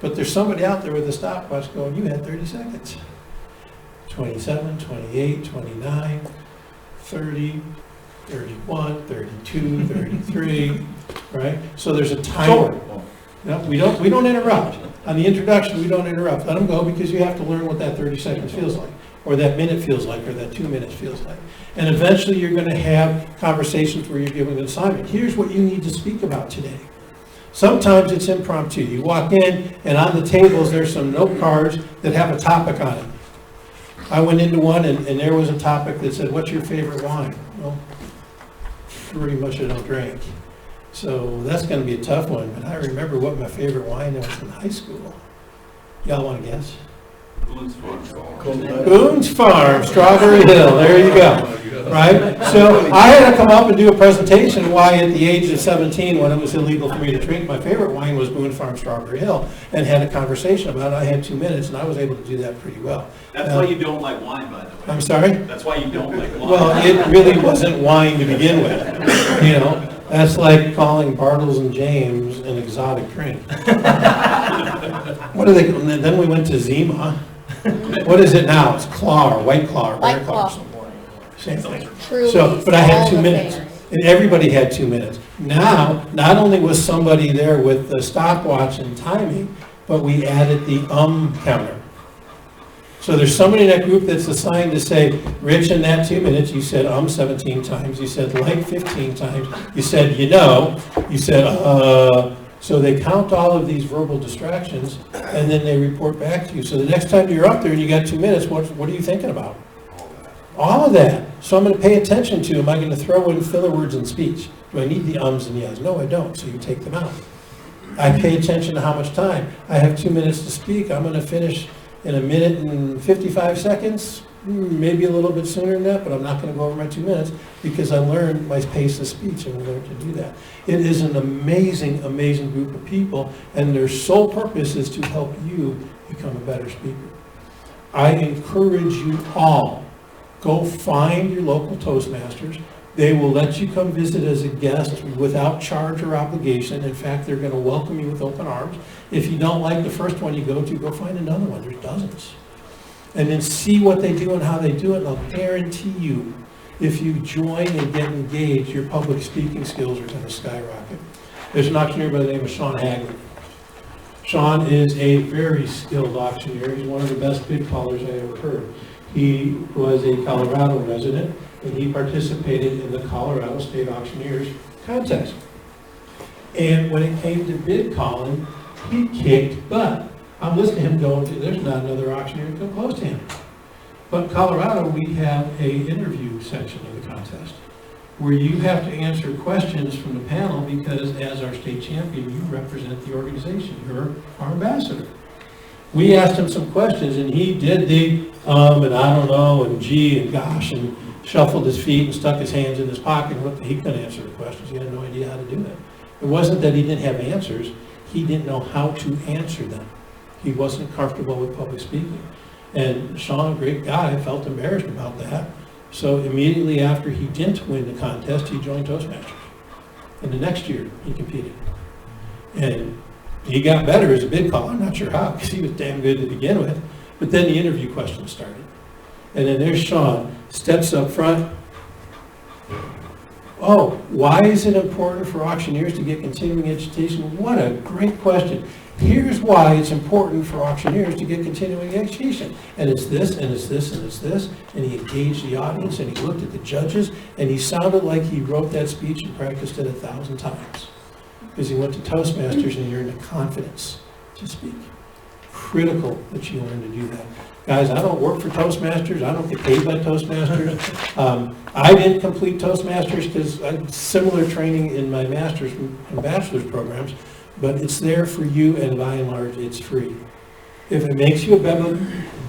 But there's somebody out there with a stopwatch going, you had 30 seconds. 27, 28, 29, 30, 31, 32, 33, right? So there's a timer. No, we don't interrupt. On the introduction, we don't interrupt. Let them go because you have to learn what that 30 seconds feels like, or that minute feels like, or that 2 minutes feels like. And eventually you're going to have conversations where you're giving an assignment. Here's what you need to speak about today. Sometimes it's impromptu. You walk in and on the tables there's some note cards that have a topic on it. I went into one and there was a topic that said, what's your favorite wine? Well, pretty much I don't drink. So that's going to be a tough one, but I remember what my favorite wine was in high school. Y'all want to guess? Boone's Farm, Strawberry Hill, there you go, right? So I had to come up and do a presentation why at the age of 17, when it was illegal for me to drink, my favorite wine was Boone's Farm, Strawberry Hill, and had a conversation about it. I had 2 minutes, and I was able to do that pretty well. That's why you don't like wine, by the way. I'm sorry? That's why you don't like wine. Well, it really wasn't wine to begin with, That's like calling Bartles and James an exotic drink. What are they? And then we went to Zima. What is it now? It's Claw or White Claw or Bear White Claw. Claw. Same thing. Truly, So, but I had all 2 the minutes, fans. and everybody had 2 minutes. Now, not only was somebody there with the stopwatch and timing, but we added the counter. So there's somebody in that group that's assigned to say, Rich, in that 2 minutes, you said 17 times, you said like 15 times, you said, you said, so they count all of these verbal distractions, and then they report back to you. So the next time you're up there and you got 2 minutes, what are you thinking about? All of that. So I'm going to pay attention to, am I going to throw in filler words in speech? Do I need the ums and yes? No, I don't, so you take them out. I pay attention to how much time. I have 2 minutes to speak, I'm going to finish in 1 minute and 55 seconds, maybe a little bit sooner than that, but I'm not going to go over my 2 minutes because I learned my pace of speech and I learned to do that. It is an amazing, amazing group of people, and their sole purpose is to help you become a better speaker. I encourage you all, go find your local Toastmasters. They will let you come visit as a guest without charge or obligation. In fact, they're going to welcome you with open arms. If you don't like the first one you go to, go find another one. There's dozens. And then see what they do and how they do it. And I'll guarantee you, if you join and get engaged, your public speaking skills are going to skyrocket. There's an auctioneer by the name of Sean Hagley. Sean is a very skilled auctioneer. He's one of the best bid callers I ever heard. He was a Colorado resident, and he participated in the Colorado State Auctioneers contest. And when it came to bid calling, he kicked butt. I'm listening to him going, there's not another auctioneer to come close to him. But in Colorado, we have an interview section of the contest where you have to answer questions from the panel because as our state champion, you represent the organization. You're our ambassador. We asked him some questions, and he did the and I don't know, and gee, and gosh, and shuffled his feet and stuck his hands in his pocket. He couldn't answer the questions. He had no idea how to do that. It wasn't that he didn't have answers. He didn't know how to answer them. He wasn't comfortable with public speaking. And Sean, a great guy, felt embarrassed about that. So immediately after he didn't win the contest, he joined Toastmasters. And the next year, he competed. And he got better as a bid caller. I'm not sure how, because he was damn good to begin with. But then the interview questions started. And then there's Sean, steps up front. Oh, why is it important for auctioneers to get continuing education? What a great question. Here's why it's important for auctioneers to get continuing education. And it's this, and it's this, and it's this. And he engaged the audience, and he looked at the judges, and he sounded like he wrote that speech and practiced it 1,000 times. Because he went to Toastmasters and he earned the confidence to speak. Critical that you learn to do that. Guys, I don't work for Toastmasters. I don't get paid by Toastmasters. I didn't complete Toastmasters because I had similar training in my master's and bachelor's programs, but it's there for you, and by and large, it's free. If it makes you a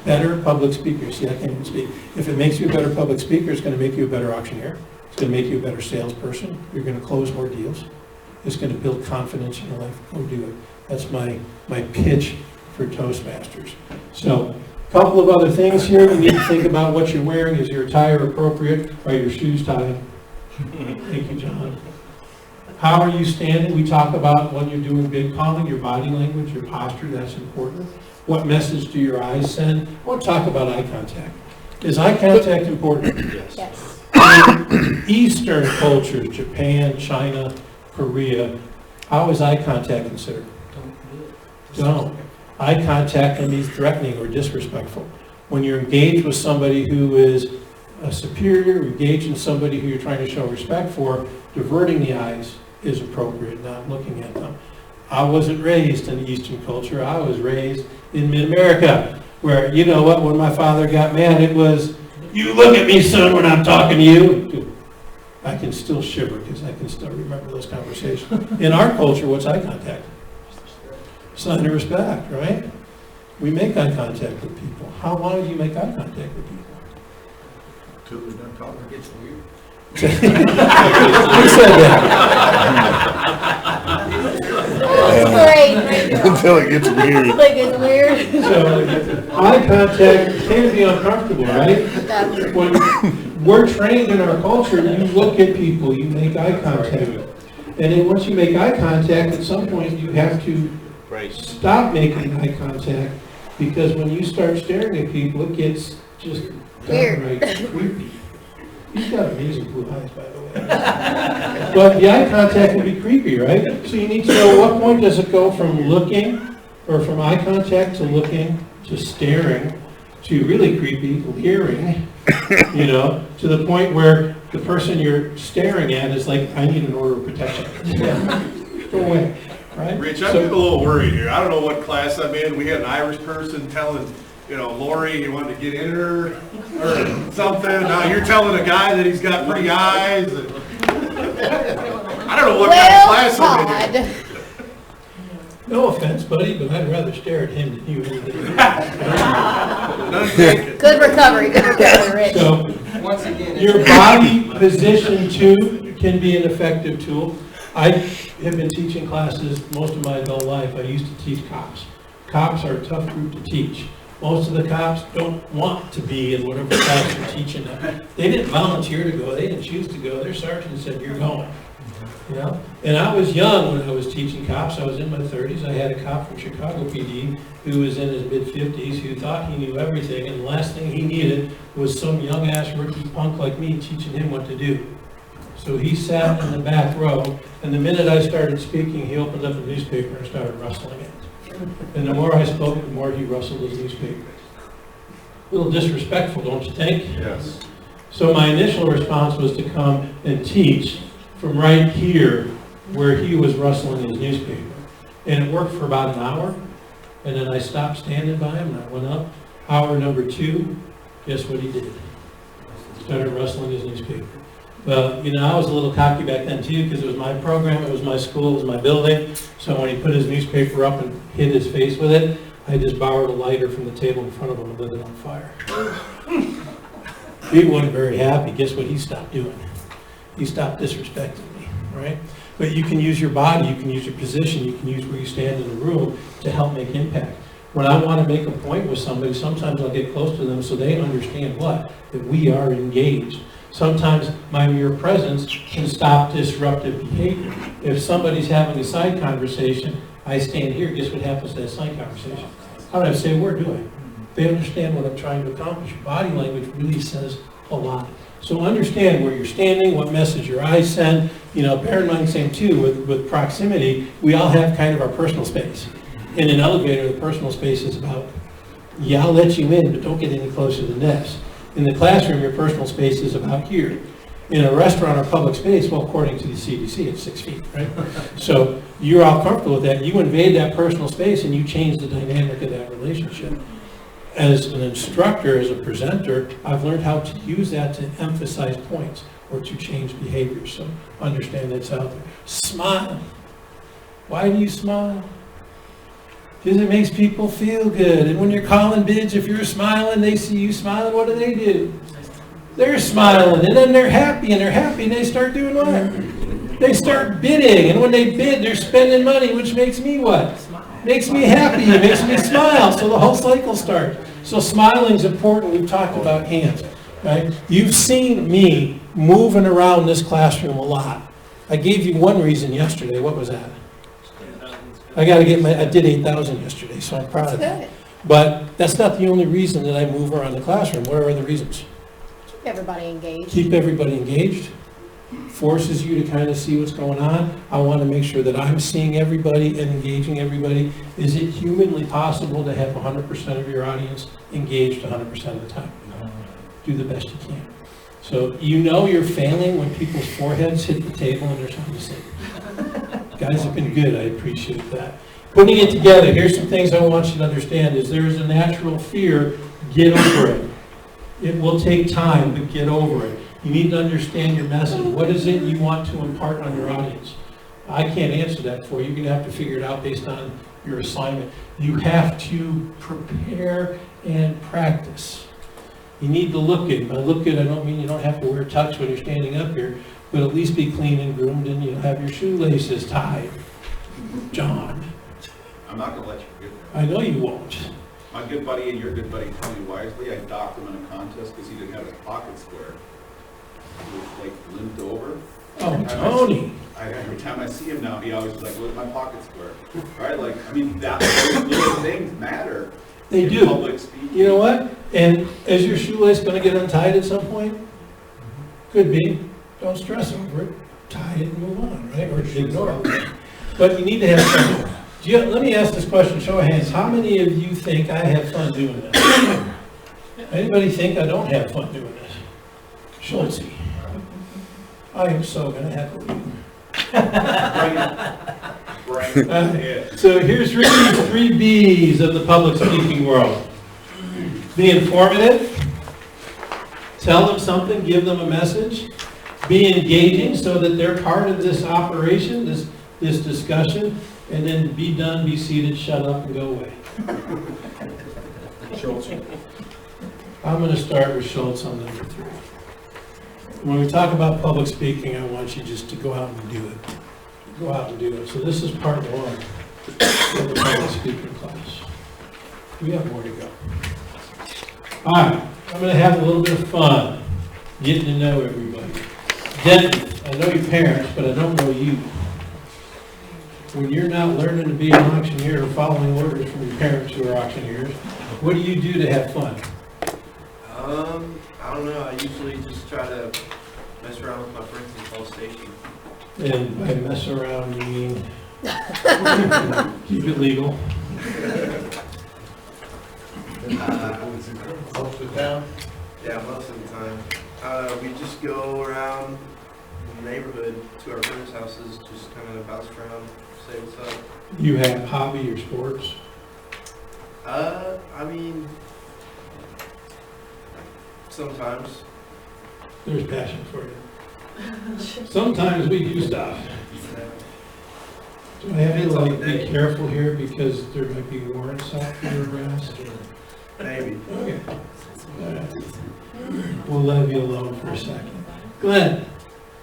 better public speaker, see, I can't even speak. If it makes you a better public speaker, it's going to make you a better auctioneer. It's going to make you a better salesperson. You're going to close more deals. It's going to build confidence in your life. Go do it. That's my pitch for Toastmasters. So, a couple of other things here. You need to think about what you're wearing. Is your attire appropriate? Are your shoes tied? Thank you, John. How are you standing? We talk about when you're doing bid calling, your body language, your posture, that's important. What message do your eyes send? I want to talk about eye contact. Is eye contact important? Yes. In Eastern cultures, Japan, China, Korea, how is eye contact considered? Don't. Eye contact can be threatening or disrespectful. When you're engaged with somebody who is a superior, engaged in somebody who you're trying to show respect for, diverting the eyes is appropriate, not looking at them. I wasn't raised in the Eastern culture. I was raised in mid-America, where, you know what, when my father got mad, it was, you look at me, son, when I'm talking to you. I can still shiver because I can still remember those conversations. In our culture, what's eye contact? Sign of respect, right? We make eye contact with people. How long do you make eye contact with people? Till they're done talking. It gets weird. Who said that? Great. Until it gets weird. Like it's weird. So, eye contact can be uncomfortable, right? When we're trained in our culture, you look at people, you make eye contact. And then once you make eye contact, at some point you have to stop making eye contact, because when you start staring at people, it gets just downright creepy. You've got amazing blue eyes, by the way. But the eye contact can be creepy, right? So you need to know, what point does it go from looking, or from eye contact to looking, to staring, to really creepy, leering, you know, to the point where the person you're staring at is like, I need an order of protection. Go away, right? Rich, I'm So- getting a little worried here. I don't know what class I'm in. We had an Irish person telling, you know, Lori he wanted to get in her or something. Now you're telling a guy that he's got pretty eyes. And I don't know what kind of class I'm in. Todd. No offense, buddy, but I'd rather stare at him than you. None taken. Good recovery, Rich. So, Once again, your body position too can be an effective tool. I have been teaching classes most of my adult life. I used to teach cops. Cops are a tough group to teach. Most of the cops don't want to be in whatever class you're teaching them. They didn't volunteer to go. They didn't choose to go. Their sergeant said, you're going. You know? And I was young when I was teaching cops. I was in my 30s. I had a cop from Chicago PD who was in his mid-50s who thought he knew everything, and the last thing he needed was some young-ass rookie punk like me teaching him what to do. So he sat in the back row, and the minute I started speaking, he opened up a newspaper and started rustling it. And the more I spoke, the more he rustled his newspaper. A little disrespectful, don't you think? Yes. So my initial response was to come and teach from right here where he was rustling his newspaper. And it worked for about an hour, and then I stopped standing by him and I went up. Hour number 2, guess what he did? Started rustling his newspaper. Well, you know, I was a little cocky back then too, because it was my program, it was my school, it was my building. So when he put his newspaper up and hit his face with it, I just borrowed a lighter from the table in front of him and lit it on fire. He wasn't very happy. Guess what he stopped doing? He stopped disrespecting me, right? But you can use your body, you can use your position, you can use where you stand in the room to help make impact. When I want to make a point with somebody, sometimes I'll get close to them so they understand what? That we are engaged. Sometimes my mere presence can stop disruptive behavior. If somebody's having a side conversation, I stand here, guess what happens to that side conversation? I don't have to say a word, do I? They understand what I'm trying to accomplish. Body language really says a lot. So understand where you're standing, what message your eyes send. You know, bear in mind, same too, with proximity, we all have kind of our personal space. In an elevator, the personal space is about, yeah, I'll let you in, but don't get any closer than this. In the classroom, your personal space is about here. In a restaurant or public space, well, according to the CDC, it's 6 feet, right? So you're all comfortable with that. You invade that personal space and you change the dynamic of that relationship. As an instructor, as a presenter, I've learned how to use that to emphasize points or to change behavior. So understand that's out there. Smile. Why do you smile? Because it makes people feel good. And when you're calling bids, if you're smiling, they see you smiling, what do? They're smiling, and then they're happy, and they start doing what? They start bidding, and when they bid, they're spending money, which makes me what? Makes me happy, it makes me smile, so the whole cycle starts. So smiling's important. We've talked about hands, right? You've seen me moving around this classroom a lot. I gave you one reason yesterday. What was that? I did 8,000 yesterday, so I'm proud of that. But that's not the only reason that I move around the classroom. What are the reasons? Keep everybody engaged. Keep everybody engaged. Forces you to kind of see what's going on. I want to make sure that I'm seeing everybody and engaging everybody. Is it humanly possible to have 100% of your audience engaged 100% of the time? No. Do the best you can. So you know you're failing when people's foreheads hit the table and they're trying to sing. Guys have been good, I appreciate that. Putting it together, here's some things I want you to understand is there is a natural fear, get over it. It will take time, but get over it. You need to understand your message. What is it you want to impart on your audience? I can't answer that for you. You're going to have to figure it out based on your assignment. You have to prepare and practice. You need to look good. By look good, I don't mean you don't have to wear tux when you're standing up here, but at least be clean and groomed and have your shoelaces tied. John. I'm not gonna let you forget that. I know you won't. My good buddy and your good buddy Tony Wisely, I docked him in a contest because he didn't have his pocket square. He was like limped over. Oh, Tony. Every time I see him now, he always is like, "Where's my pocket square?" Right? Like, I mean, those little things matter. They in do. Public speaking. You know what? And is your shoelace going to get untied at some point? Could be. Don't stress over it. Tie it and move on, right? Or ignore it. But you need to have fun. Let me ask this question, show of hands. How many of you think I have fun doing this? Anybody think I don't have fun doing this? Schultze. I am so gonna heckle you. So here's really 3 B's of the public speaking world. Be informative. Tell them something, give them a message. Be engaging so that they're part of this operation, this discussion. And then be done, be seated, shut up, and go away. Schultz. I'm going to start with Schultz on number 3. When we talk about public speaking, I want you just to go out and do it. Go out and do it. So this is part 1 of the public speaking class. We have more to go. All right, I'm going to have a little bit of fun getting to know everybody. Denton, I know your parents, but I don't know you. When you're not learning to be an auctioneer or following orders from your parents who are auctioneers, what do you do to have fun? I don't know. I usually just try to mess around with my friends and call station. And by mess around, you mean keep it legal. Most of the town? Yeah, most of the time. We just go around the neighborhood to our friends' houses, just kind of bounce around, say what's up. You have hobby or sports? I mean, sometimes. There's passion for you. Sometimes we do stuff. Do I have to like be careful here because there might be warrants out for your arrest? Maybe. Okay. All right. We'll leave you alone for a second. Glenn,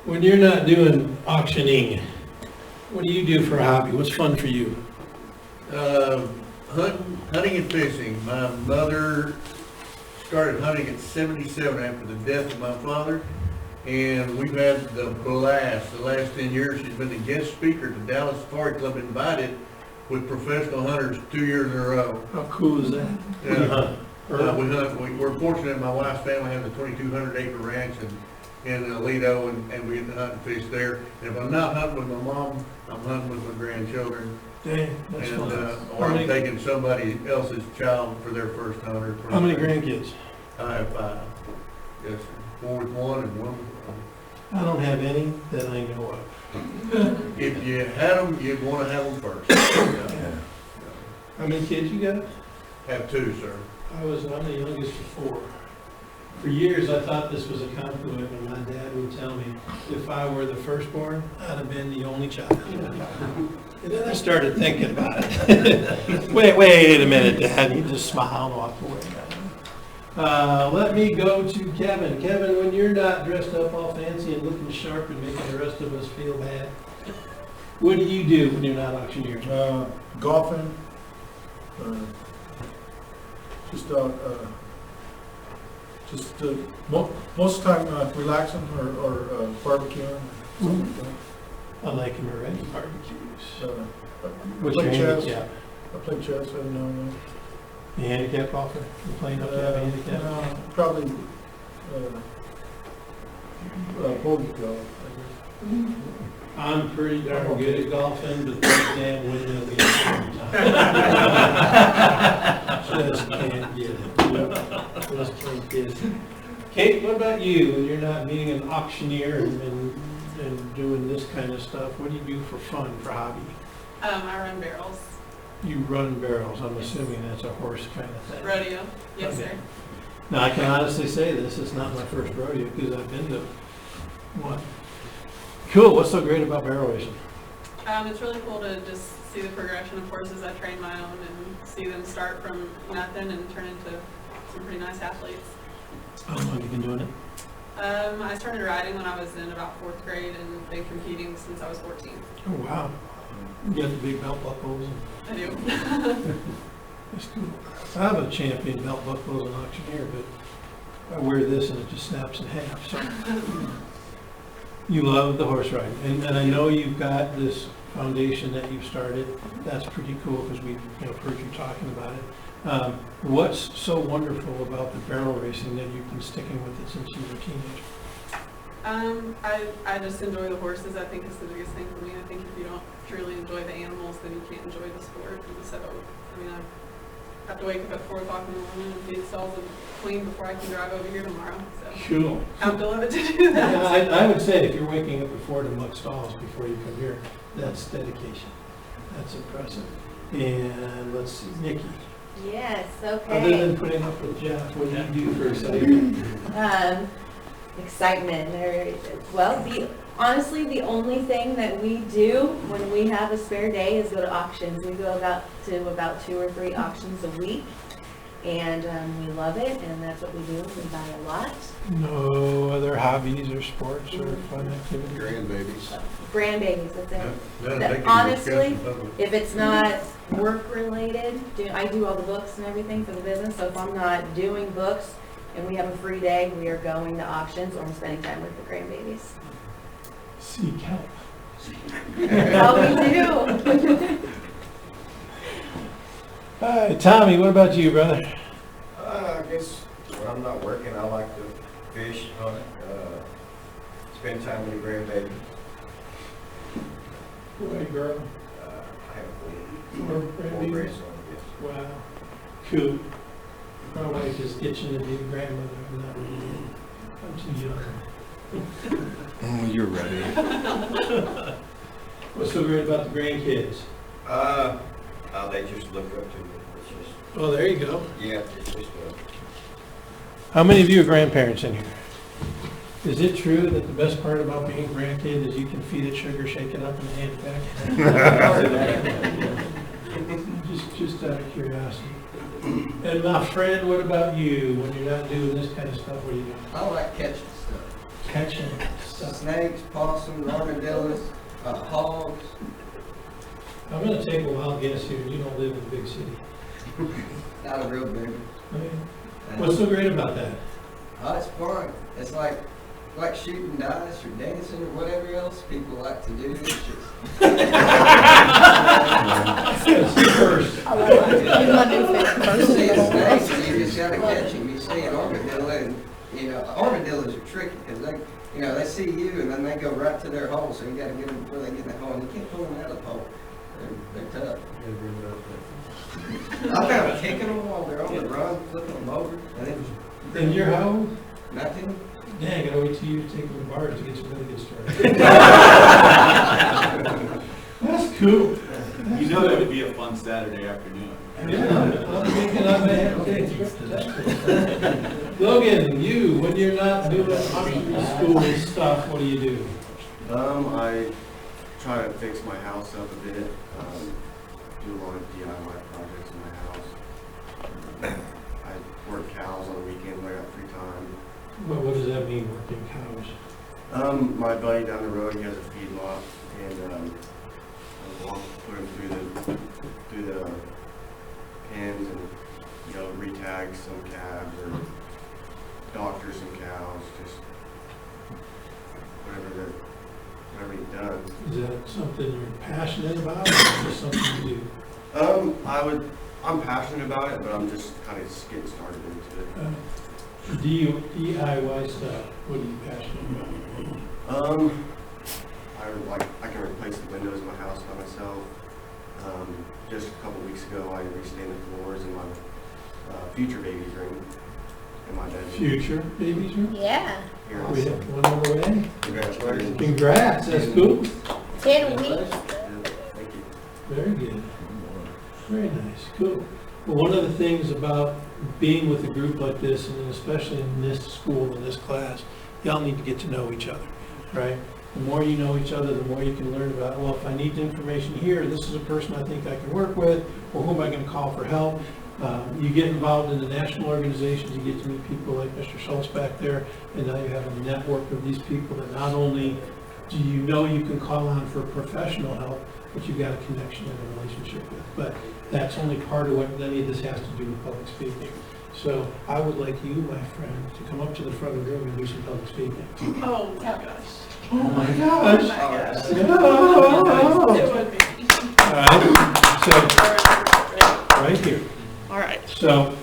when you're not doing auctioning, what do you do for a hobby? What's fun for you? Hunting and fishing. My mother started hunting at 77 after the death of my father, and we've had the blast. The last 10 years, she's been the guest speaker to Dallas Safari Club, invited with professional hunters 2 years in a row. How cool is that? What do you hunt? We're fortunate my wife's family has a 2,200 acre ranch in Lido, and we get to hunt and fish there. And if I'm not hunting with my mom, I'm hunting with my grandchildren. Dang, that's And, fun. or I'm taking somebody else's child for their first hunt. Or How many grandkids? I have 5. Yes, sir. 4 with 1 and 1 with 1. I don't have any that I know of. If you had them, you'd want to have them first. How many kids you got? Have 2, sir. I'm the youngest of 4. For years, I thought this was a compliment when my dad would tell me if I were the firstborn, I'd have been the only child. And then I started thinking about it. Wait a minute, Dad. He just smiled and walked away. Let me go to Kevin. Kevin, when you're not dressed up all fancy and looking sharp and making the rest of us feel bad, what do you do when you're not auctioneering? Golfing, most of the time relaxing or barbecuing. I like him already, barbecues. What's Play your chess. handicap? I play chess every now and then. You handicap golfer? You playing up to have a handicap? No, probably bogey golf. I'm pretty darn good at golfing, but that damn windmill gets me Just can't get it. Just can't get it. Kate, what about you? When you're not being an auctioneer and doing this kind of stuff, what do you do for fun, for hobby? I run barrels. You run barrels. I'm assuming that's a horse kind of thing. Rodeo, yes, Okay. sir. Now, I can honestly say this, it's not my first rodeo because I've been to one. Cool, what's so great about barrel racing? It's really cool to just see the progression of horses. I train my own and see them start from nothing and turn into some pretty nice athletes. How long have you been doing it? I started riding when I was in about 4th grade and been competing since I was 14. Oh, wow. You got the big belt buckles. I do. That's cool. I have a champion belt buckle as an auctioneer, but I wear this and it just snaps in half. So you love the horse riding. And I know you've got this foundation that you've started. That's pretty cool because we've heard you talking about it. What's so wonderful about the barrel racing that you've been sticking with it since you were a teenager? I just enjoy the horses. I think it's the biggest thing for me. I think if you don't truly enjoy the animals, then you can't enjoy the sport. And so, I mean, have to wake up at 4 o'clock in the morning and get stalls cleaned before I can drive over here tomorrow, so. Cool. I have to love it to do Yeah, that. I would say if you're waking up at 4 to muck stalls before you come here, that's dedication. That's impressive. And let's see, Nikki. Yes, Other okay. than putting up with Jeff, what do you do for excitement? Excitement. Well, honestly, the only thing that we do when we have a spare day is go to auctions. We go about 2 or 3 auctions a week, and we love it, and that's what we do. We buy a lot. No other hobbies or sports or fun activities? Grandbabies. Grandbabies, that's it. None That- they can honestly, discuss in public. If it's not work related, I do all the books and everything for the business, so if I'm not doing books and we have a free day, we are going to auctions or I'm spending time with the grandbabies. Seek help. Oh, we do. All right, Tommy, what about you, brother? I guess when I'm not working, I like to fish, hunt, spend time with the grandbaby. Boy, girl. I have Four four grandbabies? grandsons, yes. Wow. Cool. My wife is itching to be a grandmother. I'm not really. I'm too young. Oh, you're ready. What's so great about the grandkids? They just look up to me. It's just, Oh, there you go. yeah, it's just, How many of you are grandparents in here? Is it true that the best part about being a grandkid is you can feed it sugar, shake it up, and hand it back? Just out of curiosity. And my friend, what about you? When you're not doing this kind of stuff, what are you doing? I like catching stuff. Catching stuff. Snakes, possums, armadillos, hogs. I'm going to take a wild guess here. You don't live in a big city. Not a real big Okay. What's so great about that? Oh, it's fun. It's like shooting dice or dancing or whatever else people like to do. It's just First. I love it. He's my new favorite you see a person. snake and you just gotta catch him. You see an armadillo and armadillos are tricky because they see you and then they go right to their hole. So you gotta get them before they get in the hole. And you can't pull them out of the hole. They're tough. I found kicking them while they're on the run, flipping them over, and it was. And you're how old? 19. Dang, I gotta wait till you take them to bars to get you really good story. That's cool. You know that would be a fun Saturday afternoon. Yeah, I'm thinking I may have to take a trip to that. Logan, you, when you're not doing school stuff, what do you do? I try to fix my house up a bit, do a lot of DIY projects in my house. I work cows on the weekends when I got free time. What does that mean, working cows? My buddy down the road, he has a feedlot, and I'll put him through the pens and retag some calves or doctor some cows, just whatever he does. Is that something you're passionate about, or just something you do? I'm passionate about it, but I'm just kind of getting started into it. DIY stuff, what are you passionate about? I can replace the windows in my house by myself. Just a couple weeks ago, I restained the floors in my future baby's room in my bedroom. Future baby's room? Yeah. Here We have one on the way. Congratulations. Congrats, that's cool. 10 weeks. Yeah, thank you. Very good. Very nice, cool. Well, one of the things about being with a group like this, and especially in this school, in this class, y'all need to get to know each other, right? The more you know each other, the more you can learn about, well, if I need information here, this is a person I think I can work with, or who am I going to call for help? You get involved in the national organizations, you get to meet people like Mr. Schultz back there, and now you have a network of these people that not only do you can call on for professional help, but you've got a connection and a relationship with. But that's only part of what any of this has to do with public speaking. So I would like you, my friend, to come up to the front of the room and do some public speaking. Oh my gosh. Oh my Oh gosh. my gosh. Oh. It would be. All right, so right here. All right. So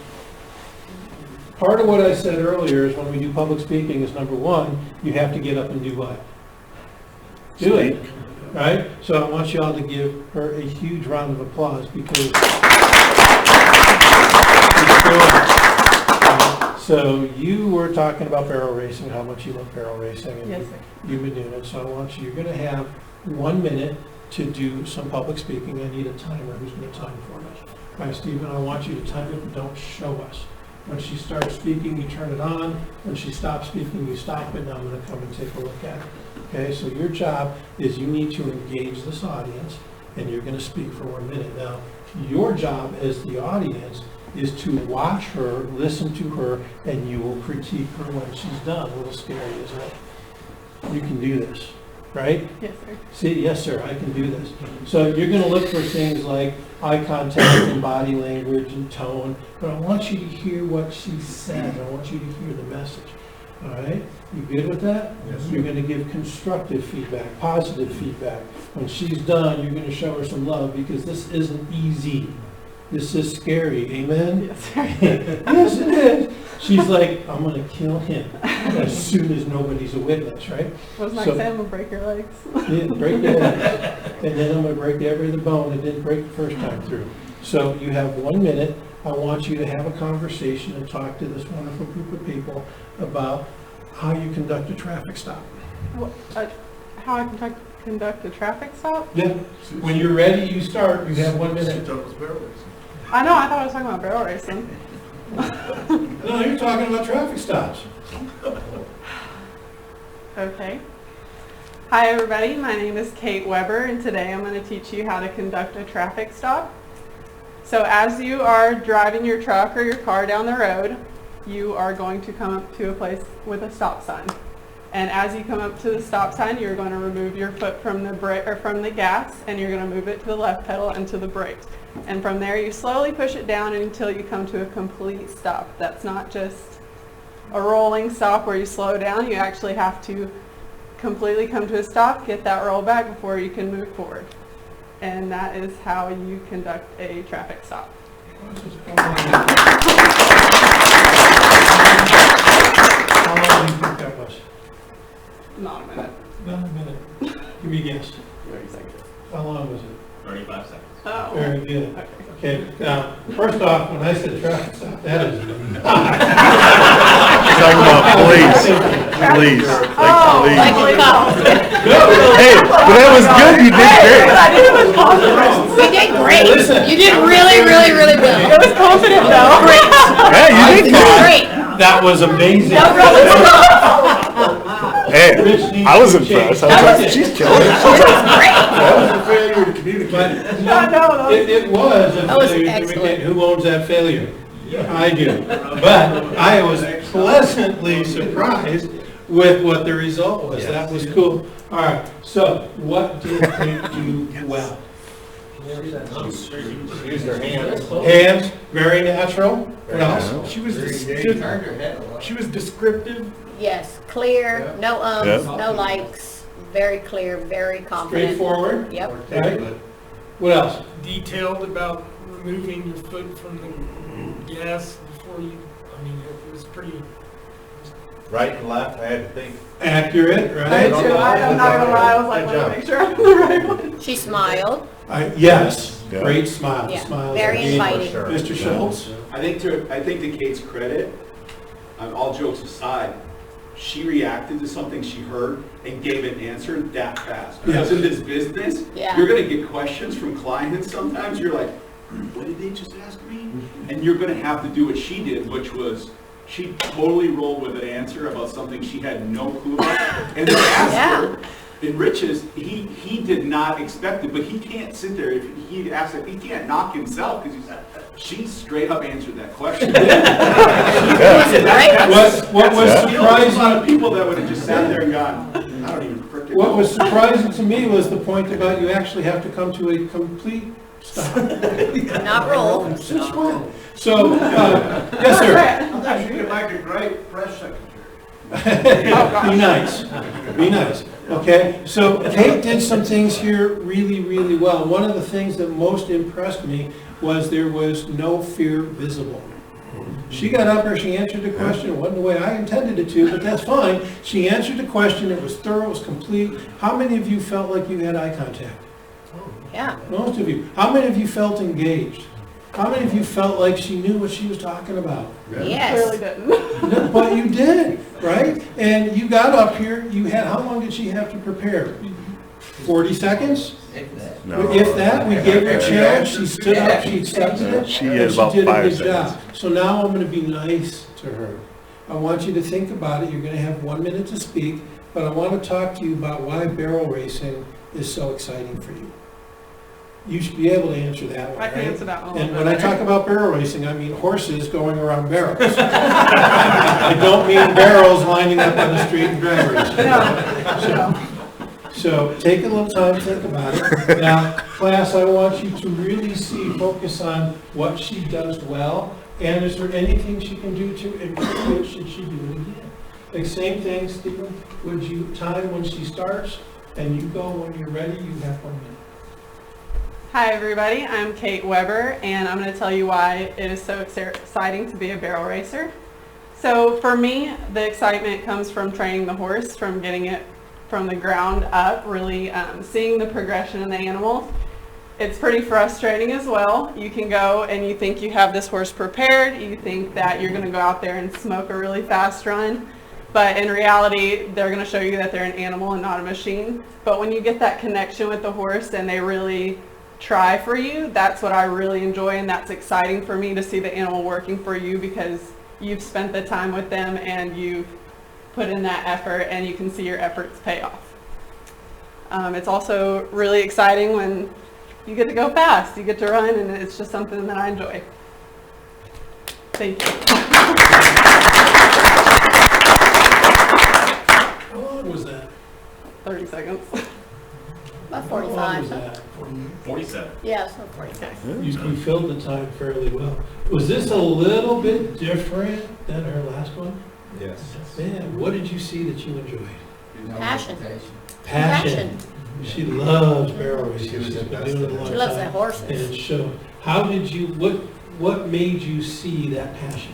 part of what I said earlier is when we do public speaking is number one, you have to get up and do what? Do it, right? So I want you all to give her a huge round of applause because So you were talking about barrel racing, how much you love barrel racing. And Yes, sir. you've been doing it, so I want you, you're gonna have 1 minute to do some public speaking. I need a timer. Who's gonna time for me? All right, Stephen, I want you to time it, but don't show us. When she starts speaking, you turn it on. When she stops speaking, you stop it, and I'm gonna come and take a look at it. Okay, so your job is you need to engage this audience, and you're gonna speak for 1 minute. Now, your job as the audience is to watch her, listen to her, and you will critique her when she's done. A little scary, isn't it? You can do this, right? Yes, sir. See, yes, sir, I can do this. So you're going to look for things like eye contact and body language and tone, but I want you to hear what she said. I want you to hear the message. All right? You good with that? Yes, sir. You're going to give constructive feedback, positive feedback. When she's done, you're going to show her some love because this isn't easy. This is scary. Amen? Yes, sir. Yes, it is. She's like, I'm going to kill him as soon as nobody's a witness, right? I was not So- saying I'm gonna break your legs. Yeah, break your legs. And then I'm going to break every other bone that didn't break the first time through. So you have 1 minute. I want you to have a conversation and talk to this wonderful group of people about how you conduct a traffic stop. How I conduct a traffic stop? Yeah. When you're ready, you start. You have 1 She minute. thought it was barrel racing. I know, I thought I was talking about barrel racing. No, you're talking about traffic stops. Okay. Hi, everybody. My name is Kate Weber, and today I'm going to teach you how to conduct a traffic stop. So as you are driving your truck or your car down the road, you are going to come up to a place with a stop sign. And as you come up to the stop sign, you're going to remove your foot from the brake or from the gas, and you're going to move it to the left pedal and to the brake. And from there, you slowly push it down until you come to a complete stop. That's not just a rolling stop where you slow down. You actually have to completely come to a stop, get that roll back before you can move forward. And that is how you conduct a traffic stop. How long do you think that was? Not a minute. Not a minute. Give me a guess. 30 seconds. How long was it? 35 seconds. Oh. Very good. Okay. Okay, now, first off, when I said traffic stop, that is. Talking about police, police, Oh, like Like police. a cop. Hey, but that was good, you did great. I did it with confidence. You did great. You did really, really, really It well. was confident though. Yeah, you did good. Great. That was amazing. No rolling stop. Hey, I was impressed. I was like, she's killing it. That was a failure to communicate. But No, it was a That was failure to excellent. communicate. Who owns that failure? I do. But I was pleasantly surprised with what the result was. That was cool. All right, so what did they do well? Used her hands. Hands, very natural. What else? She was, Turned her head a lot. she was descriptive. Yes, clear, no ums, Yeah. no likes, very clear, very confident. Straightforward. Yep. Right? What else? Detailed about removing your foot from the gas before you, I mean, it was pretty, Right and left, I had to think. Accurate, I did right? too. I'm not gonna lie. I was like, Good let job. me make sure I'm the right one. She smiled. Yes, Yeah. great smile. The Yeah, smile is very amazing. inviting. Sure. Mr. Schultz? I think to Kate's credit, all jokes aside, she reacted to something she heard and gave an answer that fast. Because in this business, Yeah. you're gonna get questions from clients sometimes, you're like, what did they just ask me? And you're gonna have to do what she did, which was, she totally rolled with an answer about something she had no clue about. And then asked her, and Rich's, he did not expect it, but he can't sit there, if he asks it, he can't knock himself, because she straight up answered that question. What was There's a lot of surprising, people that would have just sat there and gone, I don't even frickin' what know. was surprising to me was the point about you actually have to come to a complete stop. Not roll. Just one. So, yes, sir. I thought she'd make a great press secretary. Be nice. Be nice. Okay, so Kate did some things here really, really well. One of the things that most impressed me was there was no fear visible. She got up there, she answered the question. It wasn't the way I intended it to, but that's fine. She answered the question. It was thorough, it was complete. How many of you felt like you had eye contact? Yeah. Most of you. How many of you felt engaged? How many of you felt like she knew what she was talking about? Clearly Yes. didn't. But you did, right? And you got up here, you had, how long did she have to prepare? 40 seconds? No. If that, we gave her a challenge, she stood up, she accepted it. She and had about did a 5 good seconds. job. So now I'm gonna be nice to her. I want you to think about it, you're gonna have 1 minute to speak, but I wanna talk to you about why barrel racing is so exciting for you. You should be able to answer that one, I right? can answer that one. And when I talk about barrel racing, I mean horses going around barrels. I don't mean barrels lining up on the street and drag racing. So take a little time to think about it. Now, class, I want you to really focus on what she does well, and is there anything she can do to improve it, should she do it again? Like same thing, Stephen, would you time when she starts, and you go when you're ready, you have 1 minute. Hi everybody, I'm Kate Weber and I'm going to tell you why it is so exciting to be a barrel racer. So for me, the excitement comes from training the horse, from getting it from the ground up, really seeing the progression in the animal. It's pretty frustrating as well. You can go and you think you have this horse prepared, you think that you're going to go out there and smoke a really fast run, but in reality, they're going to show you that they're an animal and not a machine. But when you get that connection with the horse and they really try for you, that's what I really enjoy, and that's exciting for me to see the animal working for you because you've spent the time with them and you've put in that effort and you can see your efforts pay off. It's also really exciting when you get to go fast, you get to run, and it's just something that I enjoy. Thank you. How long was that? 30 seconds. About How long was 45. that? 47. Yeah, so 45. You filled the time fairly well. Was this a little bit different than her last one? Yes. Man, what did you see that you enjoyed? Passion. Passion. She loves barrel racing. She's been doing it a long She loves time. the horses. And it showed. How did you, what made you see that passion?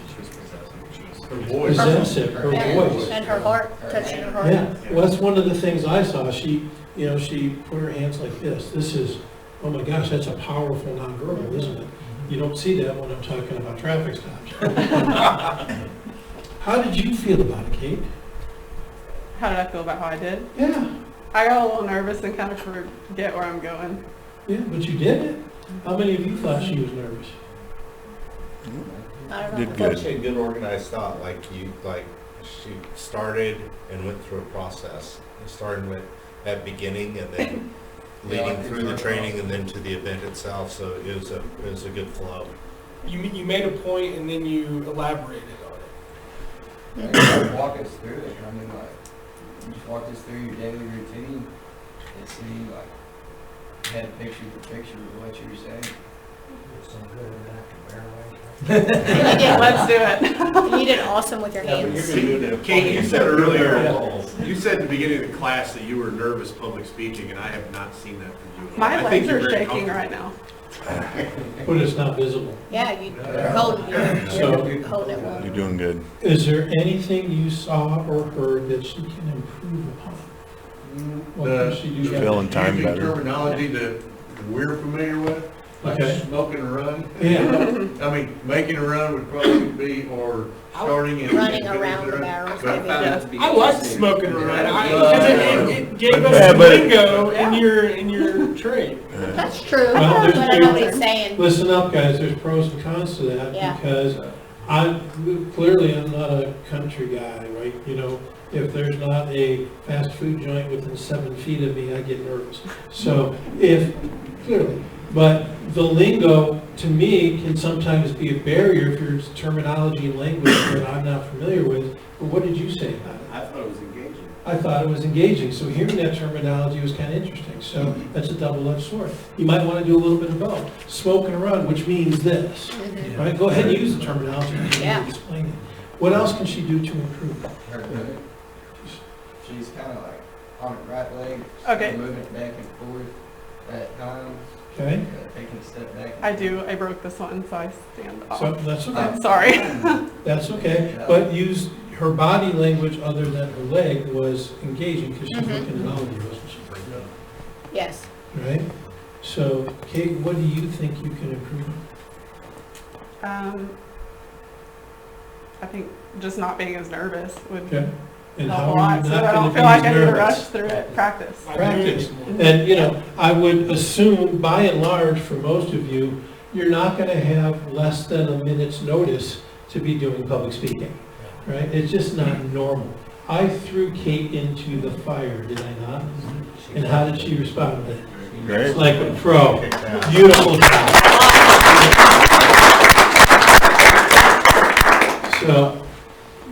Her voice. Possessive, her voice. And her heart, touching her heart. Yeah, well, that's one of the things I saw. She put her hands like this. This is, oh my gosh, that's a powerful nonverbal, isn't it? You don't see that when I'm talking about traffic stops. How did you feel about it, Kate? How did I feel about how I did? Yeah, I got a little nervous and kind of forget where I'm going. yeah, but you did it. How many of you thought she was nervous? I don't know. Did I good. thought she had good organized thought, she started and went through a process, starting with that beginning and then leading through the training and then to the event itself, so it was a good flow. You made a point and then you elaborated on it. Just walk us through it. I mean, like, you just walked us through your daily routine. It seemed like you had picture for picture of what you were saying. Let's do it. You did awesome with your hands. Kate, you said earlier, you said at the beginning of the class that you were nervous public speaking, and I have not seen that from you. My I think legs you're are very shaking comfortable. right now. But it's not visible. Yeah, you're holding it well. You're doing good. Is there anything you saw or heard that she can improve upon? What can she do You're better? feeling time Using better. terminology that we're familiar with, like Okay. smoking a run. Yeah. I mean, making a run would probably be, or starting and. Running around the barrels, But- maybe. I like smoking around. It gave us Yeah, some but- lingo in your trade. That's true, Well, but I know what there's- he's saying. Listen up, guys, there's pros and cons to that, Yeah. because I'm not a country guy, right? You know, if there's not a fast food joint within 7 feet of me, I get nervous. So clearly, but the lingo, to me, can sometimes be a barrier if there's terminology and language that I'm not familiar with. But what did you say about it? I thought it was engaging. I thought it was engaging, so hearing that terminology was kind of interesting. So that's a double-edged sword. You might want to do a little bit of both. Smoke and run, which means this. Mhm. Right? Go ahead and use the terminology and Yeah. explain it. What else can she do to improve? Her foot. She's kind of like on her right leg. Okay. Moving it back and forth at times. Okay? Taking a step back. I broke this one, so I stand off. So that's okay. I'm sorry. That's okay. But use her body language other than her leg was engaging because she's Mhm. looking at all of you, wasn't she? Yes. Right? So, Kate, what do you think you can improve? I think just not being as nervous would Okay. And help how a are lot, you so not I going don't to feel be like I need to nervous? rush through it. Practice. Practice. And, you know, I would assume, by and large, for most of you, you're not going to have less than a minute's notice to be doing public speaking, right? It's just not normal. I threw Kate into the fire, did I not? And how did she respond? Great. It's like a pro. Beautiful job. So,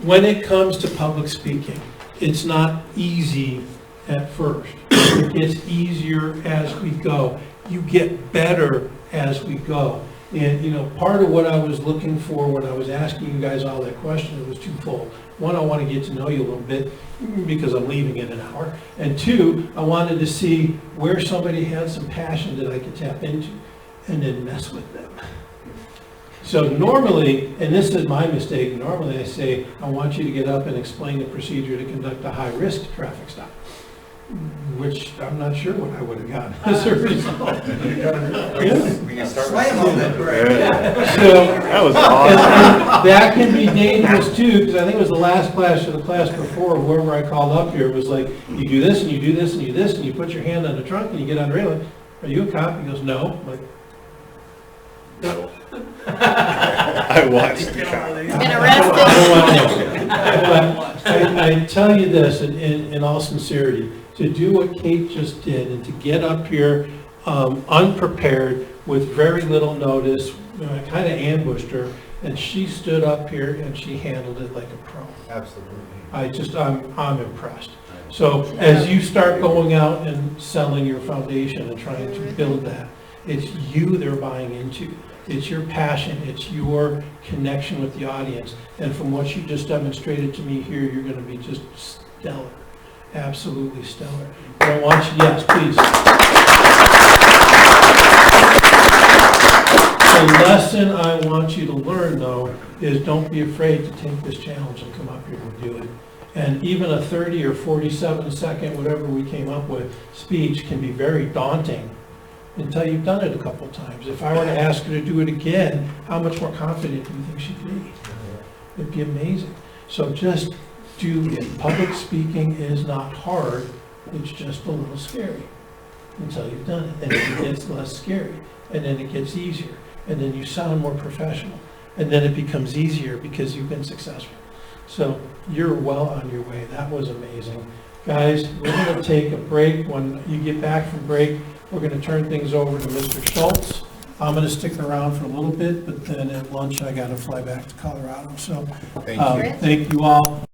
when it comes to public speaking, it's not easy at first. It gets easier as we go. You get better as we go. And, you know, part of what I was looking for when I was asking you guys all that question was twofold. One, I want to get to know you a little bit because I'm leaving in an hour. And two, I wanted to see where somebody had some passion that I could tap into and then mess with them. So normally, and this is my mistake, normally I say, I want you to get up and explain the procedure to conduct a high-risk traffic stop, which I'm not sure what I would have gotten as a result. Slam on that brake. So, That was awesome. and that can be dangerous too, because I think it was the last class or the class before, whoever I called up here, was like, you do this and you do this and you do this, and you put your hand on the trunk and you get on the railing. Are you a cop? He goes, no. I'm like, no. I watched the cop. Been arrested. But I tell you this in all sincerity, to do what Kate just did and to get up here unprepared with very little notice, I kind of ambushed her, and she stood up here and she handled it like a pro. Absolutely. I'm impressed. So as you start going out and selling your foundation and trying to build that, it's you they're buying into. It's your passion, it's your connection with the audience. And from what you just demonstrated to me here, you're going to be just stellar, absolutely stellar. I want you, yes, please. The lesson I want you to learn, though, is don't be afraid to take this challenge and come up here and do it. And even a 30 or 47-second, whatever we came up with, speech can be very daunting until you've done it a couple times. If I were to ask her to do it again, how much more confident do you think she'd be? It'd be amazing. So just do it. Public speaking is not hard, it's just a little scary until you've done it. And then it gets less scary, and then it gets easier, and then you sound more professional, and then it becomes easier because you've been successful. So you're well on your way. That was amazing. Guys, we're going to take a break. When you get back from break, we're going to turn things over to Mr. Schultz. I'm going to stick around for a little bit, but then at lunch I got to fly back to Colorado. So Thank you. thank you all.